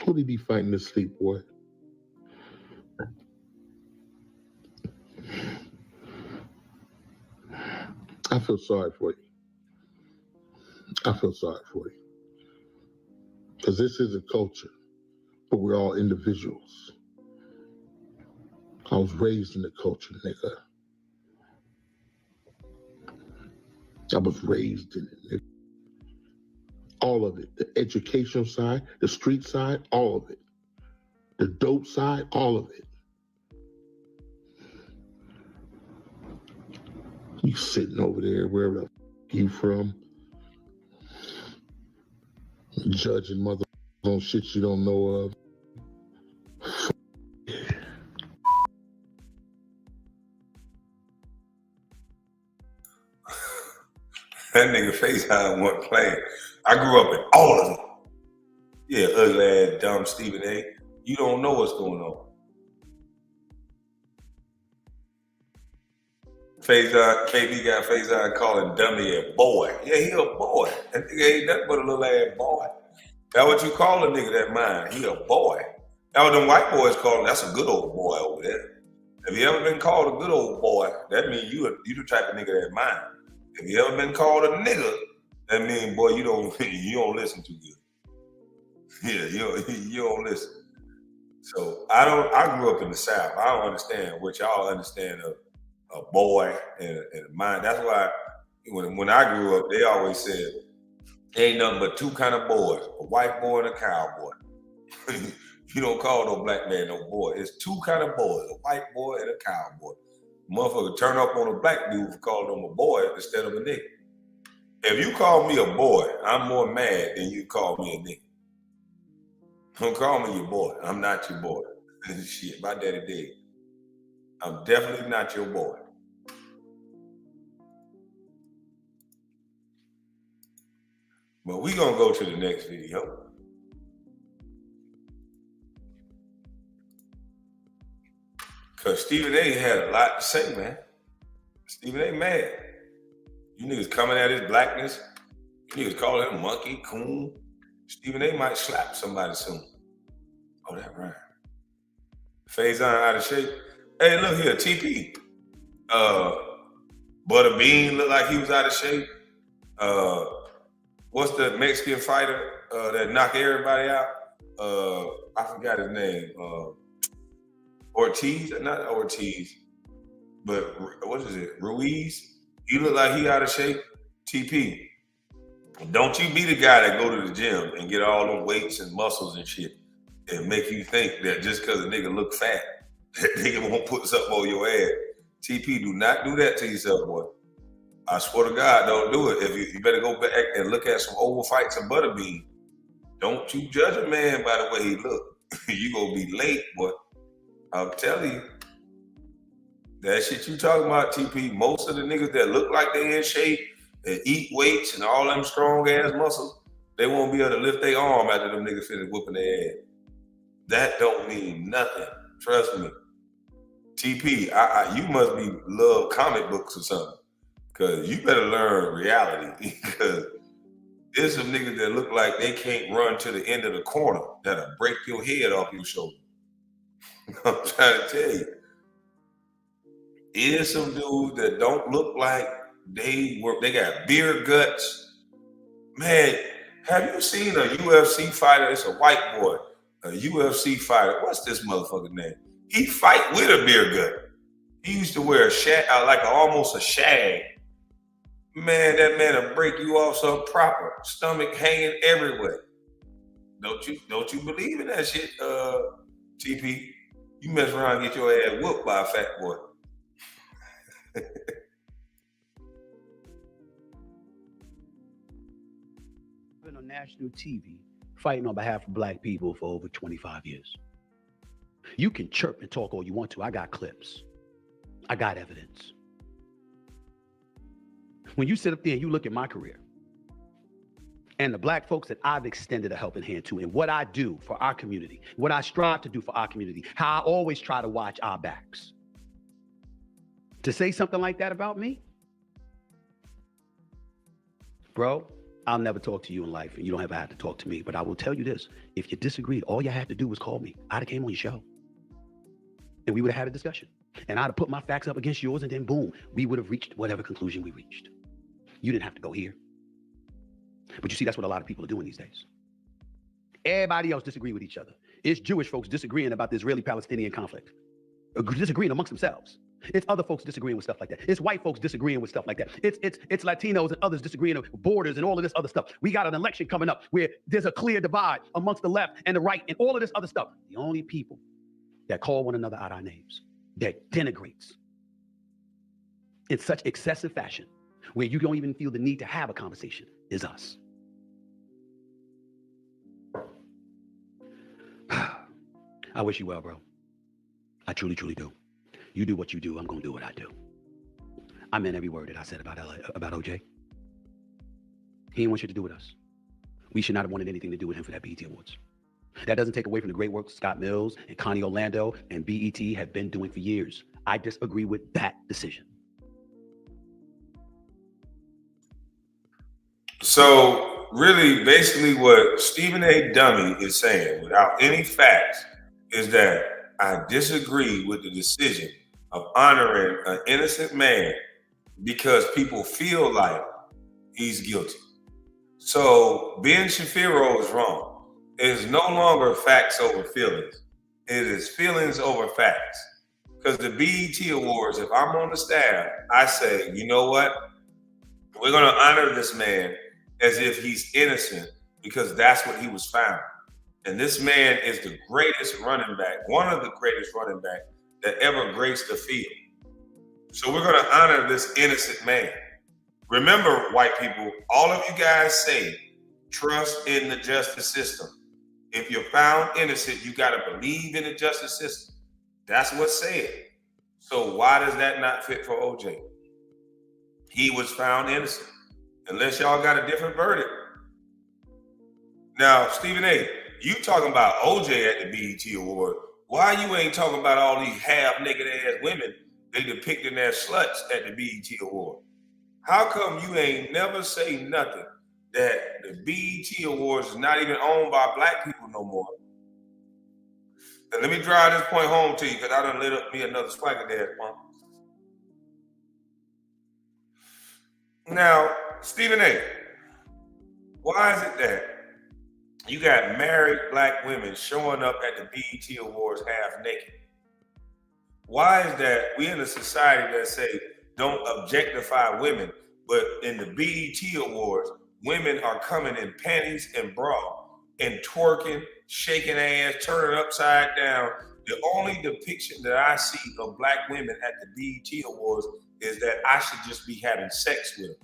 Willie D fighting his sleep, boy. I feel sorry for you. I feel sorry for you. Because this is a culture, but we're all individuals. I was raised in the culture, nigga. I was raised in it, nigga. All of it. The educational side, the street side, all of it. The dope side, all of it. You sitting over there, wherever the you from, judging mother on shit you don't know of. That nigga Faizon wasn't playing. I grew up in all of them. Yeah, ugly ass, dumb Stephen A. You don't know what's going on. Faizon, KB got Faizon calling dummy a boy. Yeah, he a boy. That nigga ain't nothing but a little ass boy. That's what you call a nigga that mind. He a boy. Now them white boys call him, that's a good old boy over there. Have you ever been called a good old boy? That means you the type of nigga that mind. Have you ever been called a nigga? That means, boy, you don't listen too good. Yeah, you don't listen. So I grew up in the South. I don't understand what y'all understand of a boy and a mind. That's why when I grew up, they always said ain't nothing but two kind of boys, a white boy and a cowboy. You don't call no black man no boy. It's two kind of boys, a white boy and a cowboy. Motherfucker turn up on a black dude for calling him a boy instead of a nigga. If you call me a boy, I'm more mad than you call me a nigga. Don't call me your boy. I'm not your boy. Shit, my daddy dead. I'm definitely not your boy. But we gonna go to the next video. Cause Stephen A had a lot to say, man. Stephen A mad. You niggas coming at his blackness. You niggas calling him monkey, coon. Stephen A might slap somebody soon. Oh, that rhyme. Faizon out of shape. Hey, look here, TP. Butter Bean looked like he was out of shape. What's the Mexican fighter that knocked everybody out? I forgot his name. Ortiz, not Ortiz, but what is it? Ruiz. He look like he out of shape. TP. Don't you be the guy that go to the gym and get all them weights and muscles and shit and make you think that just because a nigga look fat, that nigga won't put something on your ass. TP, do not do that to yourself, boy. I swear to God, don't do it. If you better go back and look at some old fights of Butterbean. Don't you judge a man by the way he look. You gonna be late, boy. I'm telling you. That shit you talking about, TP, most of the niggas that look like they in shape and eat weights and all them strong ass muscles, they won't be able to lift their arm after them niggas finish whooping their ass. That don't mean nothing. Trust me. TP, you must be love comic books or something. Cause you better learn reality. Because there's some niggas that look like they can't run to the end of the corner that'll break your head off your shoulder. I'm trying to tell you. There's some dudes that don't look like they got beer guts. Man, have you seen a UFC fighter? It's a white boy, a UFC fighter. What's this motherfucker's name? He fight with a beer gut. He used to wear a shag, almost a shag. Man, that man will break you off so proper. Stomach hanging everywhere. Don't you believe in that shit, TP? You mess around and get your ass whooped by a fat boy. Been on national TV fighting on behalf of black people for over 25 years. You can chirp and talk all you want to. I got clips. I got evidence. When you sit up there and you look at my career and the black folks that I've extended a helping hand to and what I do for our community, what I strive to do for our community, how I always try to watch our backs. To say something like that about me, bro, I'll never talk to you in life and you don't ever have to talk to me. But I will tell you this, if you disagreed, all you had to do was call me. I'd have came on your show and we would have had a discussion. And I'd have put my facts up against yours and then boom, we would have reached whatever conclusion we reached. You didn't have to go here. But you see, that's what a lot of people are doing these days. Everybody else disagree with each other. It's Jewish folks disagreeing about the Israeli-Palestinian conflict. disagreeing amongst themselves. It's other folks disagreeing with stuff like that. It's white folks disagreeing with stuff like that. It's Latinos and others disagreeing with borders and all of this other stuff. We got an election coming up where there's a clear divide amongst the left and the right and all of this other stuff. The only people that call one another out our names, that denigrates in such excessive fashion where you don't even feel the need to have a conversation is us. I wish you well, bro. I truly, truly do. You do what you do. I'm going to do what I do. I meant every word that I said about OJ. He didn't want shit to do with us. We should not have wanted anything to do with him for that BET Awards. That doesn't take away from the great work Scott Mills and Connie Orlando and BET have been doing for years. I disagree with that decision. So really, basically what Stephen A. Dummy is saying without any facts is that I disagree with the decision of honoring an innocent man because people feel like he's guilty. So Ben Shapiro is wrong. It is no longer facts over feelings. It is feelings over facts. Because the BET Awards, if I'm on the staff, I say, you know what? We're going to honor this man as if he's innocent because that's what he was found. And this man is the greatest running back, one of the greatest running backs that ever graced the field. So we're going to honor this innocent man. Remember, white people, all of you guys say, trust in the justice system. If you're found innocent, you got to believe in the justice system. That's what's said. So why does that not fit for OJ? He was found innocent, unless y'all got a different verdict. Now, Stephen A., you talking about OJ at the BET Award. Why you ain't talking about all these half-naked ass women they depicting as sluts at the BET Award? How come you ain't never say nothing that the BET Awards is not even owned by black people no more? And let me drive this point home to you because I done lit up me another swagger dad pump. Now, Stephen A., why is it that you got married black women showing up at the BET Awards half naked? Why is that we in a society that say don't objectify women, but in the BET Awards, women are coming in panties and bra and twerking, shaking ass, turning upside down? The only depiction that I see of black women at the BET Awards is that I should just be having sex with them.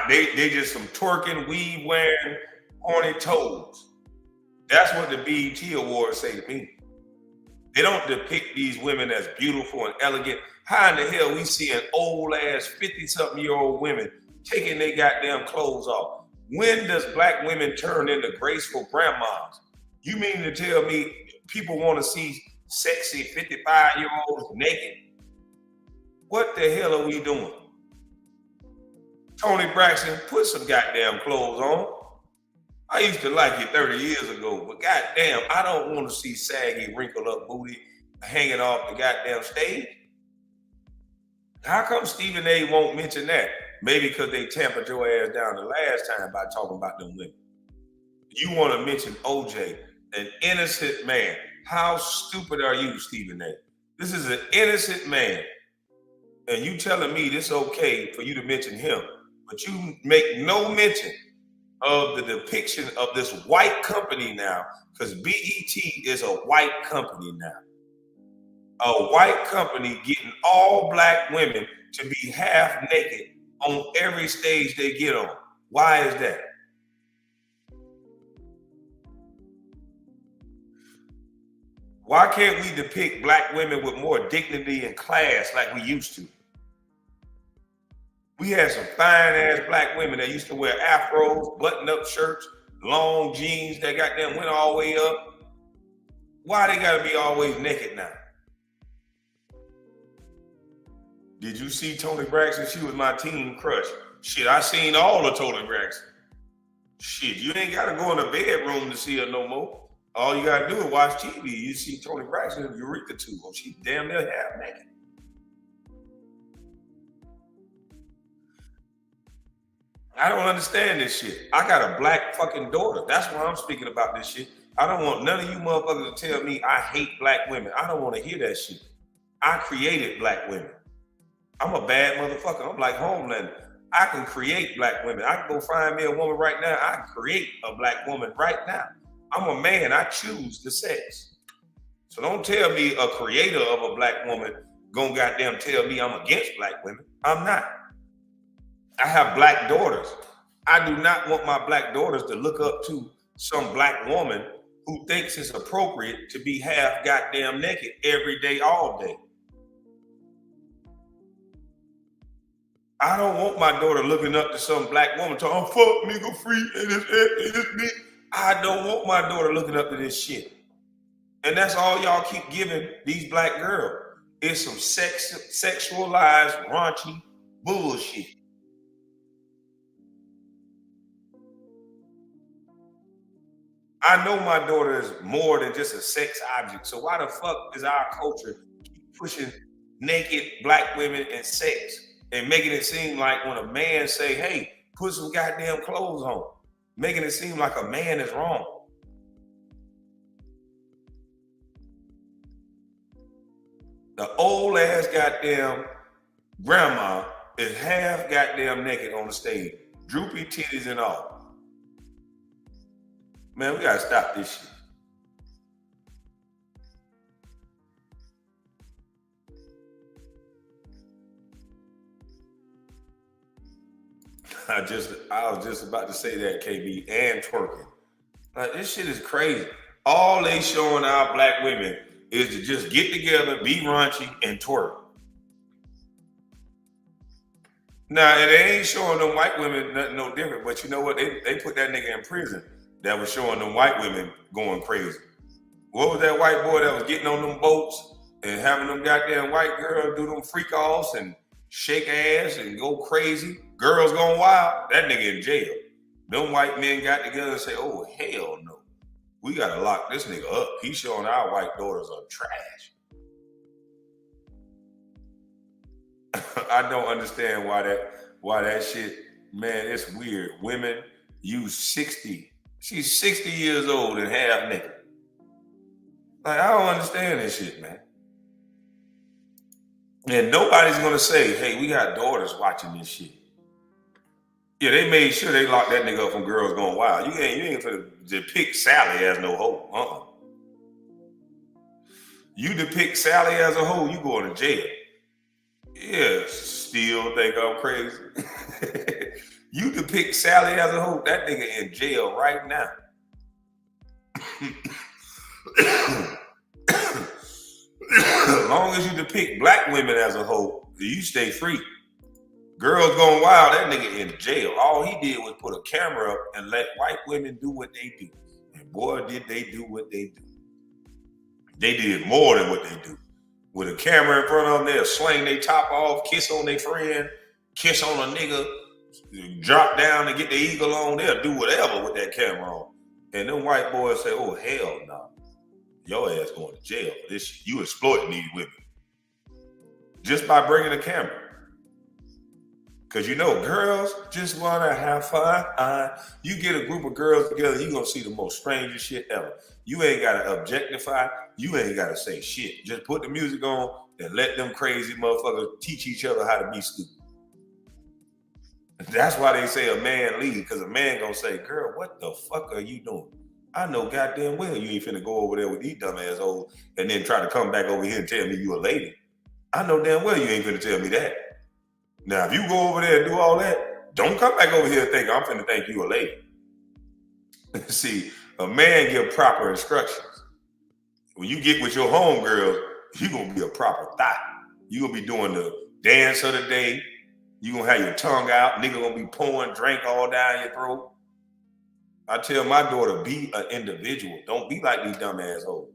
They just some twerking, weave wearing, horny toes. That's what the BET Awards say to me. They don't depict these women as beautiful and elegant. How in the hell we seeing old ass 50-something-year-old women taking their goddamn clothes off? When does black women turn into graceful grandmas? You mean to tell me people want to see sexy 55-year-olds naked? What the hell are we doing? Tony Braxton, put some goddamn clothes on. I used to like you 30 years ago, but goddamn, I don't want to see saggy, wrinkled up booty hanging off the goddamn stage. How come Stephen A. won't mention that? Maybe because they tampered your ass down the last time by talking about them women. You want to mention OJ, an innocent man. How stupid are you, Stephen A.? This is an innocent man. And you telling me this okay for you to mention him, but you make no mention of the depiction of this white company now, because BET is a white company now. A white company getting all black women to be half naked on every stage they get on. Why is that? Why can't we depict black women with more dignity and class like we used to? We had some fine ass black women that used to wear afros, button-up shirts, long jeans that got them went all the way up. Why they gotta be always naked now? Did you see Toni Braxton? She was my teen crush. Shit, I seen all of Toni Braxton. Shit, you ain't gotta go in the bedroom to see her no more. All you gotta do is watch TV. You see Toni Braxton, Eureka tube. Oh, she damn near half naked. I don't understand this shit. I got a black fucking daughter. That's why I'm speaking about this shit. I don't want none of you motherfuckers to tell me I hate black women. I don't want to hear that shit. I created black women. I'm a bad motherfucker. I'm like Homelander. I can create black women. I can go find me a woman right now. I can create a black woman right now. I'm a man. I choose the sex. So don't tell me a creator of a black woman gonna goddamn tell me I'm against black women. I'm not. I have black daughters. I do not want my black daughters to look up to some black woman who thinks it's appropriate to be half goddamn naked every day, all day. I don't want my daughter looking up to some black woman talking, fuck nigga free and it's me. I don't want my daughter looking up to this shit. And that's all y'all keep giving these black girls. It's some sexualized, raunchy bullshit. I know my daughter is more than just a sex object. So why the fuck is our culture keep pushing naked black women and sex and making it seem like when a man say, hey, put some goddamn clothes on, making it seem like a man is wrong. The old ass goddamn grandma is half goddamn naked on the stage, droopy titties and all. Man, we gotta stop this shit. I was just about to say that, KB, and twerking. Like, this shit is crazy. All they showing our black women is to just get together, be raunchy, and twerk. Now, and they ain't showing them white women nothing no different, but you know what? They put that nigga in prison that was showing them white women going crazy. What was that white boy that was getting on them boats and having them goddamn white girls do them freak offs and shake ass and go crazy? Girls going wild? That nigga in jail. Them white men got together and say, oh, hell no. We gotta lock this nigga up. He's showing our white daughters are trash. I don't understand why that shit, man, it's weird. Women use 60. She's 60 years old and half naked. Like, I don't understand this shit, man. And nobody's gonna say, hey, we got daughters watching this shit. Yeah, they made sure they locked that nigga up from Girls Gone Wild. You ain't finna depict Sally as no hoe. You depict Sally as a hoe, you going to jail. Yeah, still think I'm crazy. You depict Sally as a hoe, that nigga in jail right now. As long as you depict black women as a hoe, you stay free. Girls Gone Wild, that nigga in jail. All he did was put a camera up and let white women do what they do. And boy, did they do what they do. They did more than what they do. With a camera in front of them, they'll sling their top off, kiss on their friend, kiss on a nigga, drop down and get the eagle on. They'll do whatever with that camera on. And them white boys say, oh, hell no. Your ass going to jail for this shit. You exploiting these women. Just by bringing a camera. Because you know, girls just want to have fun. You get a group of girls together, you're going to see the most strangest shit ever. You ain't got to objectify. You ain't got to say shit. Just put the music on and let them crazy motherfuckers teach each other how to be stupid. That's why they say a man lead, because a man going to say, girl, what the fuck are you doing? I know goddamn well you ain't finna go over there with these dumb assholes and then try to come back over here and tell me you a lady. I know damn well you ain't finna tell me that. Now, if you go over there and do all that, don't come back over here and think I'm finna think you a lady. See, a man give proper instructions. When you get with your homegirls, you gonna be a proper thot. You gonna be doing the dance of the day. You gonna have your tongue out. Nigga gonna be pouring drink all down your throat. I tell my daughter, be an individual. Don't be like these dumb assholes.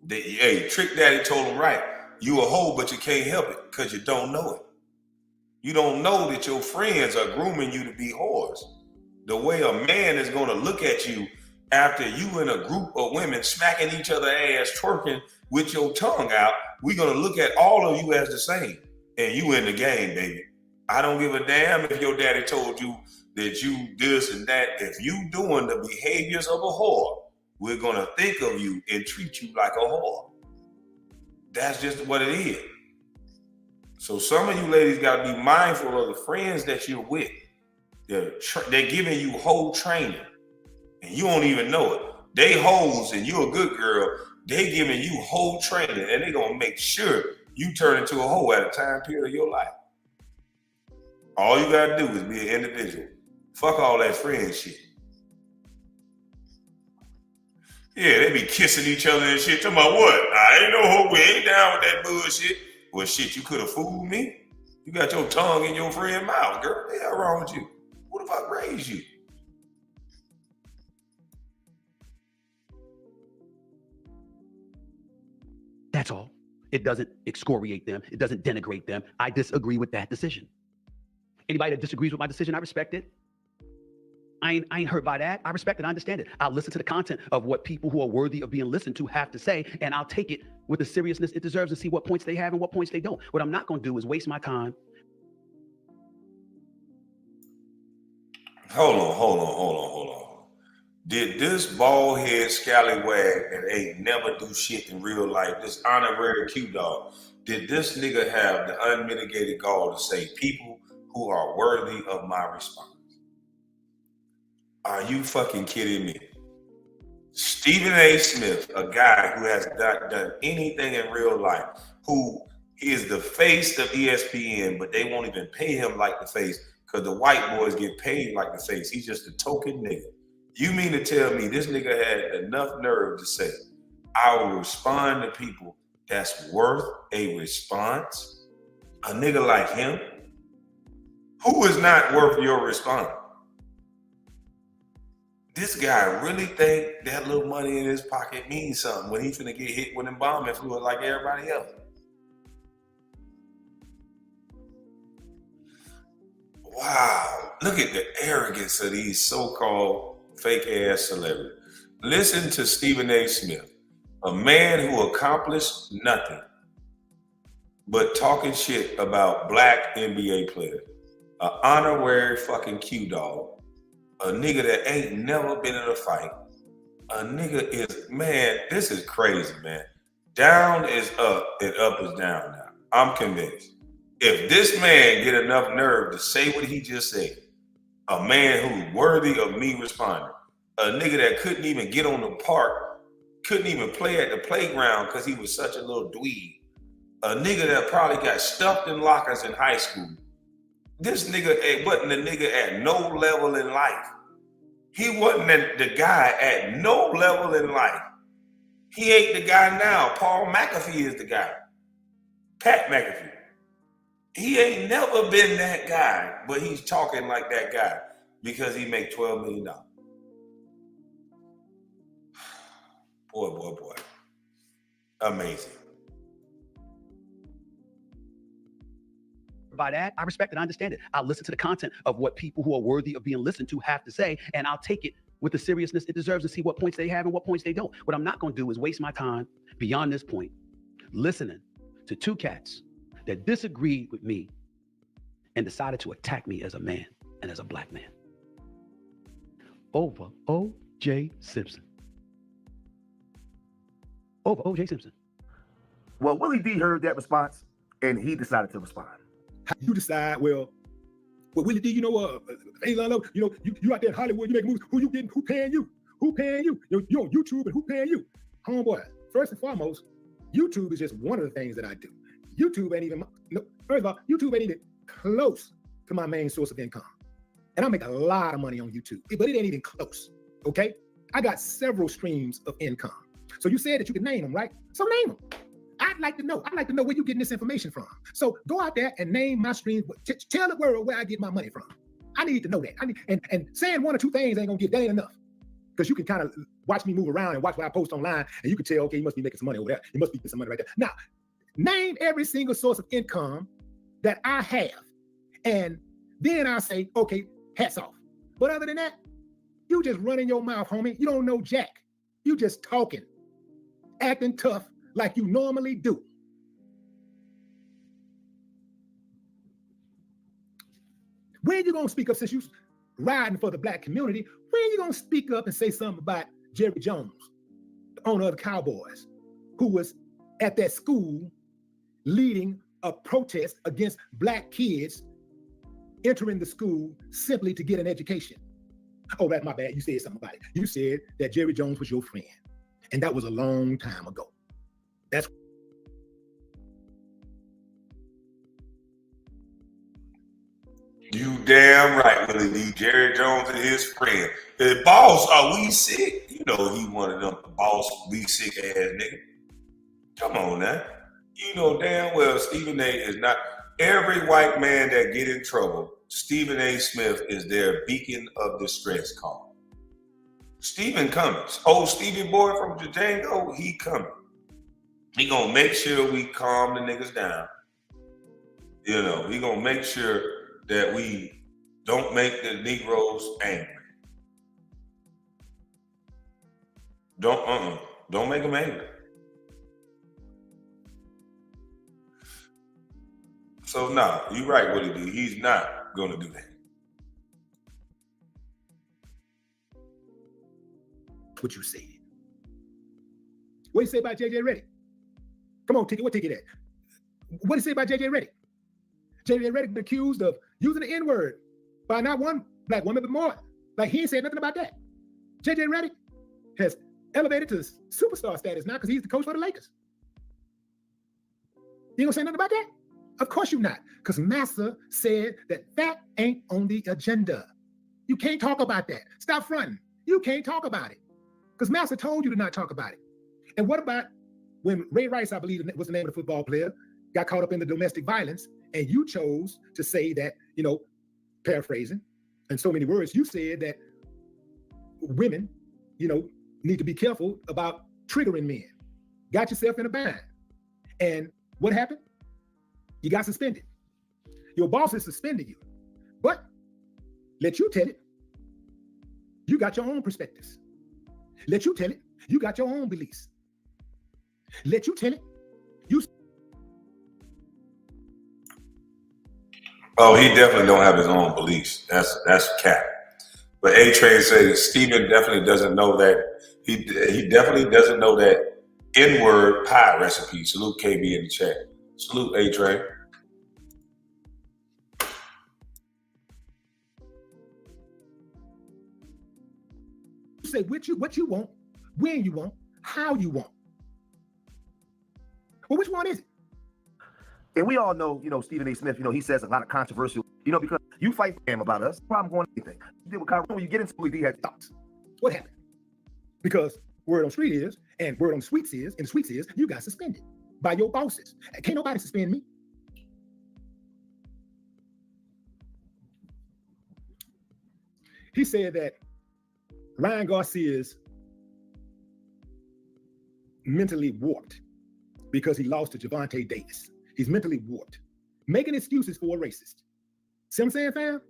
Hey, Trick Daddy told him right. You a hoe, but you can't help it because you don't know it. You don't know that your friends are grooming you to be whores. The way a man is going to look at you after you and a group of women smacking each other ass, twerking with your tongue out, we're going to look at all of you as the same. And you in the game, baby. I don't give a damn if your daddy told you that you this and that. If you doing the behaviors of a whore, we're gonna think of you and treat you like a whore. That's just what it is. So some of you ladies gotta be mindful of the friends that you're with. They're giving you whole training, and you don't even know it. They hoes, and you're a good girl. They giving you whole training, and they gonna make sure you turn into a hoe at a time period of your life. All you gotta do is be an individual. Fuck all that friend shit. Yeah, they be kissing each other and shit. Talking about what? I ain't no hoe. We ain't down with that bullshit. Well, shit, you could have fooled me. You got your tongue in your friend's mouth, girl. What the hell wrong with you? Who the fuck raised you? That's all. It doesn't excoriate them. It doesn't denigrate them. I disagree with that decision. Anybody that disagrees with my decision, I respect it. I ain't hurt by that. I respect it. I understand it. I'll listen to the content of what people who are worthy of being listened to have to say, and I'll take it with the seriousness it deserves and see what points they have and what points they don't. What I'm not going to do is waste my time. Hold on. Did this bald head scallywag that ain't never do shit in real life, this honorary Q-dog, did this nigga have the unmitigated gall to say people who are worthy of my response? Are you fucking kidding me? Stephen A. Smith, a guy who has not done anything in real life, who is the face of ESPN, but they won't even pay him like the face because the white boys get paid like the face. He's just a token nigga. You mean to tell me this nigga had enough nerve to say, I will respond to people that's worth a response? A nigga like him? Who is not worth your response? This guy really think that little money in his pocket means something when he's finna get hit with them bombing fluid like everybody else. Wow, look at the arrogance of these so-called fake-ass celebrities. Listen to Stephen A. Smith, a man who accomplished nothing but talking shit about black NBA players, an honorary fucking Q-dog, a nigga that ain't never been in a fight. A nigga is, man, this is crazy, man. Down is up and up is down now. I'm convinced. If this man get enough nerve to say what he just said, a man who's worthy of me responding, a nigga that couldn't even get on the park, couldn't even play at the playground because he was such a little dweeb, a nigga that probably got stuffed in lockers in high school. This nigga wasn't a nigga at no level in life. He wasn't the guy at no level in life. He ain't the guy now. Paul McAfee is the guy. Pat McAfee. He ain't never been that guy, but he's talking like that guy because he make $12 million. Boy. Amazing. By that, I respect it. I understand it. I'll listen to the content of what people who are worthy of being listened to have to say, and I'll take it with the seriousness it deserves and see what points they have and what points they don't. What I'm not going to do is waste my time beyond this point listening to two cats that disagreed with me and decided to attack me as a man and as a black man over O.J. Simpson. Over O.J. Simpson. Well, Willie D heard that response and he decided to respond. You decide, well, Willie D, you out there in Hollywood, you make movies, who you getting, who paying you? Who paying you? You're on YouTube and who paying you? Homeboy, first and foremost, YouTube is just one of the things that I do. YouTube ain't even, first of all, YouTube ain't even close to my main source of income. And I make a lot of money on YouTube, but it ain't even close, okay? I got several streams of income. So you said that you could name them, right? So name them. I'd like to know where you're getting this information from. So go out there and name my streams. Tell the world where I get my money from. I need to know that. And saying one or two things ain't that ain't enough. Because you can kind of watch me move around and watch what I post online, and you can tell, okay, you must be making some money over there. You must be getting some money right there. Now, name every single source of income that I have. And then I'll say, okay, hats off. But other than that, you just running your mouth, homie. You don't know jack. You just talking, acting tough, like you normally do. When you gonna speak up since you riding for the black community, when are you going to speak up and say something about Jerry Jones, the owner of the Cowboys, who was at that school leading a protest against black kids entering the school simply to get an education? Oh, that's my bad. You said something about it. You said that Jerry Jones was your friend. And that was a long time ago. That's You damn right, Willie D. Jerry Jones and his friend. The boss, are we sick? You know he one of them boss, we sick ass nigga. Come on now. You know damn well Stephen A. is not. Every white man that get in trouble, Stephen A. Smith is their beacon of distress call. Stephen Cummings, old Stevie boy from Django, he coming. He gonna make sure we calm the niggas down. You know, he gonna make sure that we don't make the Negroes angry. Don't make them angry. So nah, you're right, Willie D. He's not gonna do that. what you said. What do you say about JJ Redick? Come on, Ticket, what Ticket at? What do you say about JJ Redick? JJ Redick been accused of using the N-word by not one black woman, but more. Like, he ain't said nothing about that. JJ Redick has elevated to superstar status now because he's the coach for the Lakers. You ain't gonna say nothing about that? Of course you're not, because Massa said that that ain't on the agenda. You can't talk about that. Stop fronting. You can't talk about it because Massa told you to not talk about it. And what about when Ray Rice, I believe was the name of the football player, got caught up in the domestic violence, and you chose to say that, you know, paraphrasing, in so many words, you said that women, you know, need to be careful about triggering men. Got yourself in a bind. And what happened? You got suspended. Your boss is suspending you. But let you tell it, you got your own perspectives. Let you tell it, you got your own beliefs. Let you tell it, you. Oh, he definitely don't have his own beliefs. That's cap. But A-Train says Steven definitely doesn't know that. He definitely doesn't know that N-word pie recipe. Salute KB in the chat. Salute A-Train. Say what you want, when you want, how you want. Well, which one is it? And we all know, you know, Stephen A. Smith, you know, he says a lot of controversial, you know, because you fight for him about us. Problem going anything. You did with Kyrie, when you get into it, he had thoughts. What happened? Because word on street is, and word on the sweets is, and the sweets is, you got suspended by your bosses. And can't nobody suspend me. He said that Ryan Garcia is mentally warped because he lost to Javonte Davis. He's mentally warped, making excuses for a racist. See what I'm saying, fam?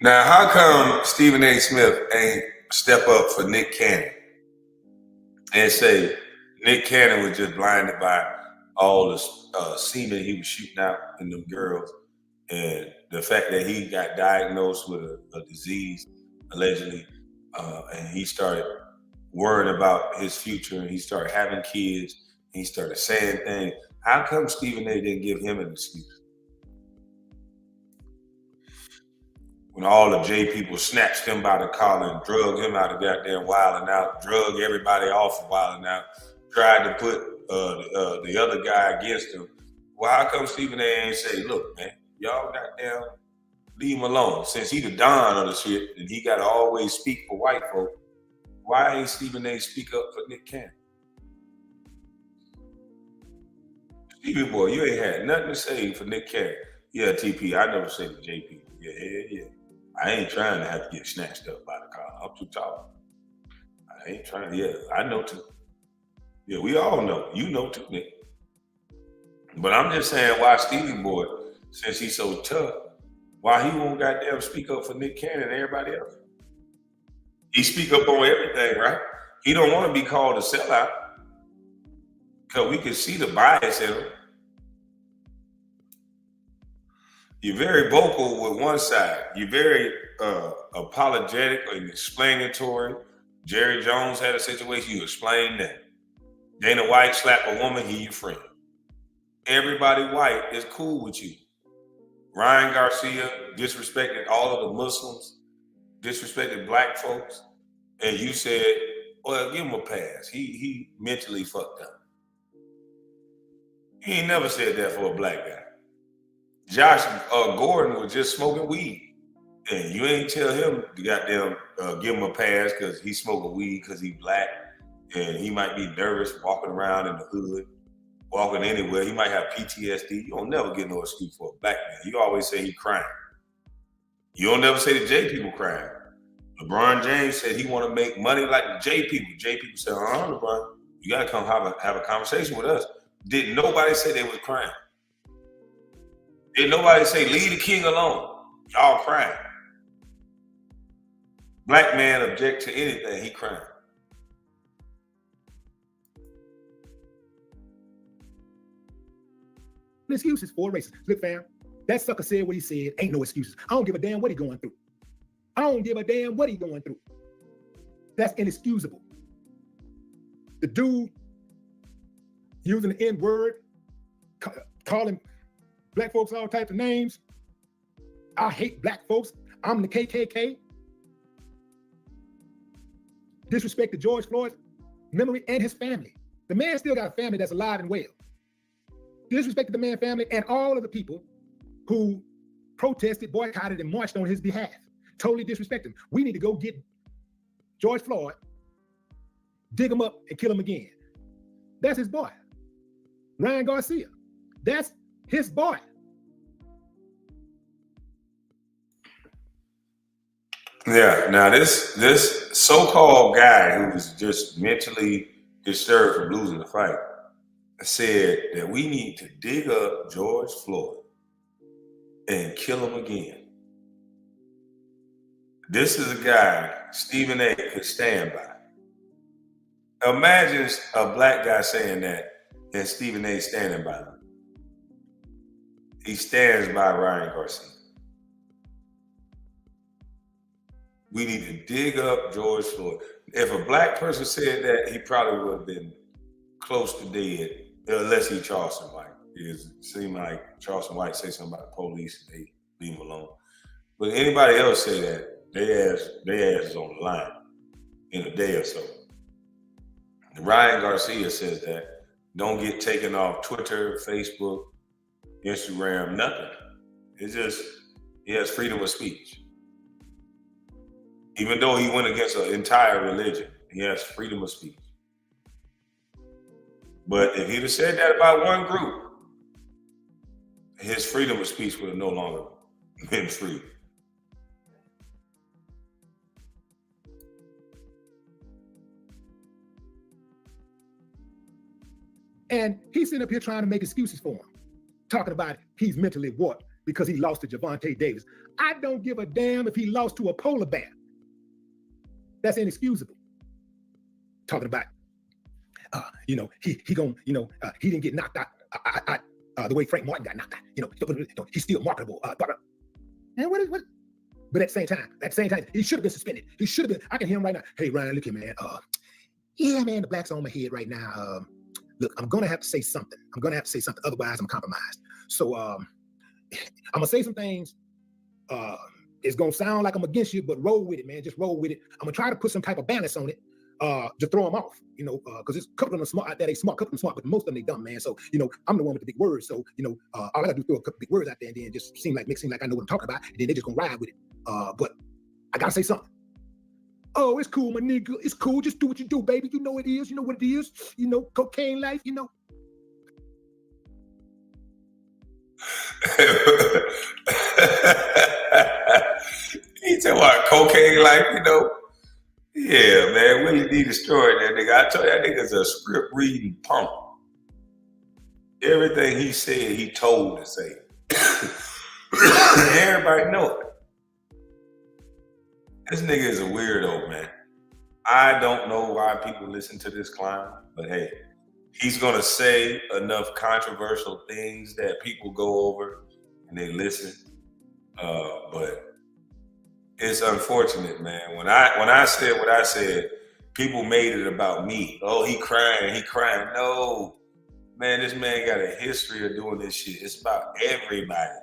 Now, how come Stephen A. Smith ain't step up for Nick Cannon and say Nick Cannon was just blinded by all the semen he was shooting out in them girls, and the fact that he got diagnosed with a disease, allegedly, and he started worrying about his future, and he started having kids, and he started saying things. How come Stephen A. didn't give him an excuse? When all the J people snatched him by the collar and drug him out of goddamn Wildin' Out, drug everybody off of Wildin' Out, tried to put the other guy against him. Well, how come Stephen A. ain't say, look, man, y'all goddamn leave him alone. Since he the don of the shit and he got to always speak for white folk, why ain't Stephen A. speak up for Nick Cannon? Stevie boy, you ain't had nothing to say for Nick Cannon. Yeah, TP, I never say to JP. Yeah. I ain't trying to have to get snatched up by the collar. I'm too tall. I ain't trying. Yeah, I know too. Yeah, we all know. You know too, Nick. But I'm just saying, why Stevie boy, since he's so tough, why he won't goddamn speak up for Nick Cannon and everybody else? He speak up on everything, right? He don't want to be called a sellout because we can see the bias in him. You're very vocal with one side. You're very apologetic and explanatory. Jerry Jones had a situation, you explain that. Dana White slapped a woman, he your friend. Everybody white is cool with you. Ryan Garcia disrespected all of the Muslims, disrespected black folks, and you said, well, give him a pass. He mentally fucked up. He ain't never said that for a black guy. Josh Gordon was just smoking weed. And you ain't tell him to goddamn give him a pass because he's smoking weed because he's black and he might be nervous walking around in the hood, walking anywhere. He might have PTSD. You don't never get no excuse for a black man. You always say he crying. You don't never say the J people crying. LeBron James said he want to make money like the J people. J people said, LeBron, you got to come have a conversation with us. Didn't nobody say they was crying. Didn't nobody say, leave the king alone. Y'all crying. Black man object to anything, he crying. Excuses for racism. Look, fam, that sucker said what he said. Ain't no excuses. I don't give a damn what he going through. I don't give a damn what he going through. That's inexcusable. The dude using the N-word, calling black folks all types of names. I hate black folks. I'm the KKK. Disrespected George Floyd's memory and his family. The man still got a family that's alive and well. Disrespected the man's family and all of the people who protested, boycotted, and marched on his behalf. Totally disrespect him. We need to go get George Floyd, dig him up, and kill him again. That's his boy. Ryan Garcia. That's his boy. Yeah, now this so-called guy who was just mentally disturbed from losing the fight said that we need to dig up George Floyd and kill him again. This is a guy Stephen A. could stand by. Imagine a black guy saying that and Stephen A. standing by him. He stands by Ryan Garcia. We need to dig up George Floyd. If a black person said that, he probably would have been close to dead, unless he Charleston White. It seemed like Charleston White say something about the police and they leave him alone. But anybody else say that, their ass is on the line in a day or so. Ryan Garcia says that don't get taken off Twitter, Facebook, Instagram, nothing. It's just, he has freedom of speech. Even though he went against an entire religion, he has freedom of speech. But if he'd have said that about one group, his freedom of speech would have no longer been free. And he's sitting up here trying to make excuses for him, talking about he's mentally warped because he lost to Javante Davis. I don't give a damn if he lost to a polar bear. That's inexcusable. Talking about, he didn't get knocked out the way Frank Martin got knocked out. He's still marketable. And what? But at the same time, he should have been suspended. He should have been. I can hear him right now. Hey, Ryan, look here, man. Yeah, man, the black's on my head right now. Look, I'm gonna have to say something. Otherwise, I'm compromised. So I'm gonna say some things. It's gonna sound like I'm against you, but roll with it, man. Just roll with it. I'm gonna try to put some type of balance on it, to throw them off, because there's a couple of them smart out there. They smart, couple of them smart, but most of them they dumb, man. So, I'm the one with the big words. So, all I gotta do is throw a couple big words out there and then just make it seem like I know what I'm talking about, and then they just gonna ride with it. But I gotta say something. Oh, it's cool, my nigga. It's cool. Just do what you do, baby. You know it is. You know what it is. Cocaine life. He talking about cocaine life, Yeah, man, Willie D destroyed that nigga. I told you, that nigga's a script reading punk. Everything he said, he told to say. Everybody know it. This nigga is a weirdo, man. I don't know why people listen to this clown, but hey, he's gonna say enough controversial things that people go over and they listen. But it's unfortunate, man. When I said what I said, people made it about me. Oh, he crying. No, man, this man got a history of doing this shit. It's about everybody.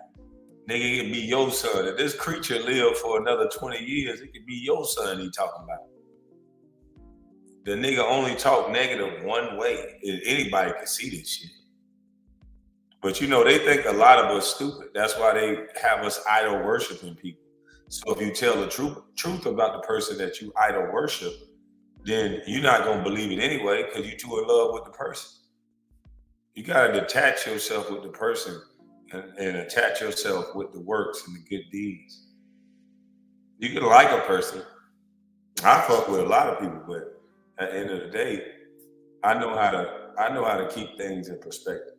Nigga, it could be your son. If this creature lived for another 20 years, it could be your son he talking about. The nigga only talk negative one way. Anybody can see this shit. But you know, they think a lot of us stupid. That's why they have us idol worshiping people. So if you tell the truth about the person that you idol worship, then you're not gonna believe it anyway because you're too in love with the person. You gotta detach yourself with the person and attach yourself with the works and the good deeds. You can like a person. I fuck with a lot of people, but at the end of the day, I know how to keep things in perspective.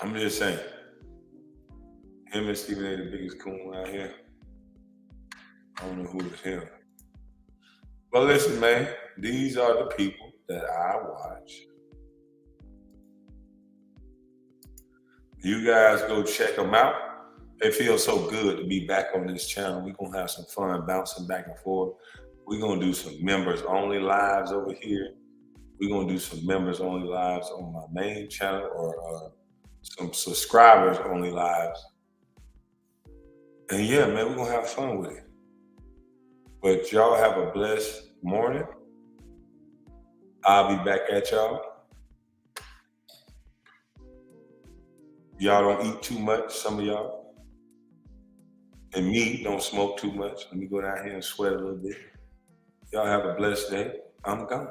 I'm just saying, him and Stephen A. the biggest coon out here. I don't know who is him. But listen, man, these are the people that I watch. You guys go check them out. It feels so good to be back on this channel. We're going to have some fun bouncing back and forth. We're going to do some members only lives over here. We're going to do some members only lives on my main channel or some subscribers only lives. And yeah, man, we're going to have fun with it. But y'all have a blessed morning. I'll be back at y'all. Y'all don't eat too much, some of y'all. And me, don't smoke too much. Let me go down here and sweat a little bit. Y'all have a blessed day. I'm gone.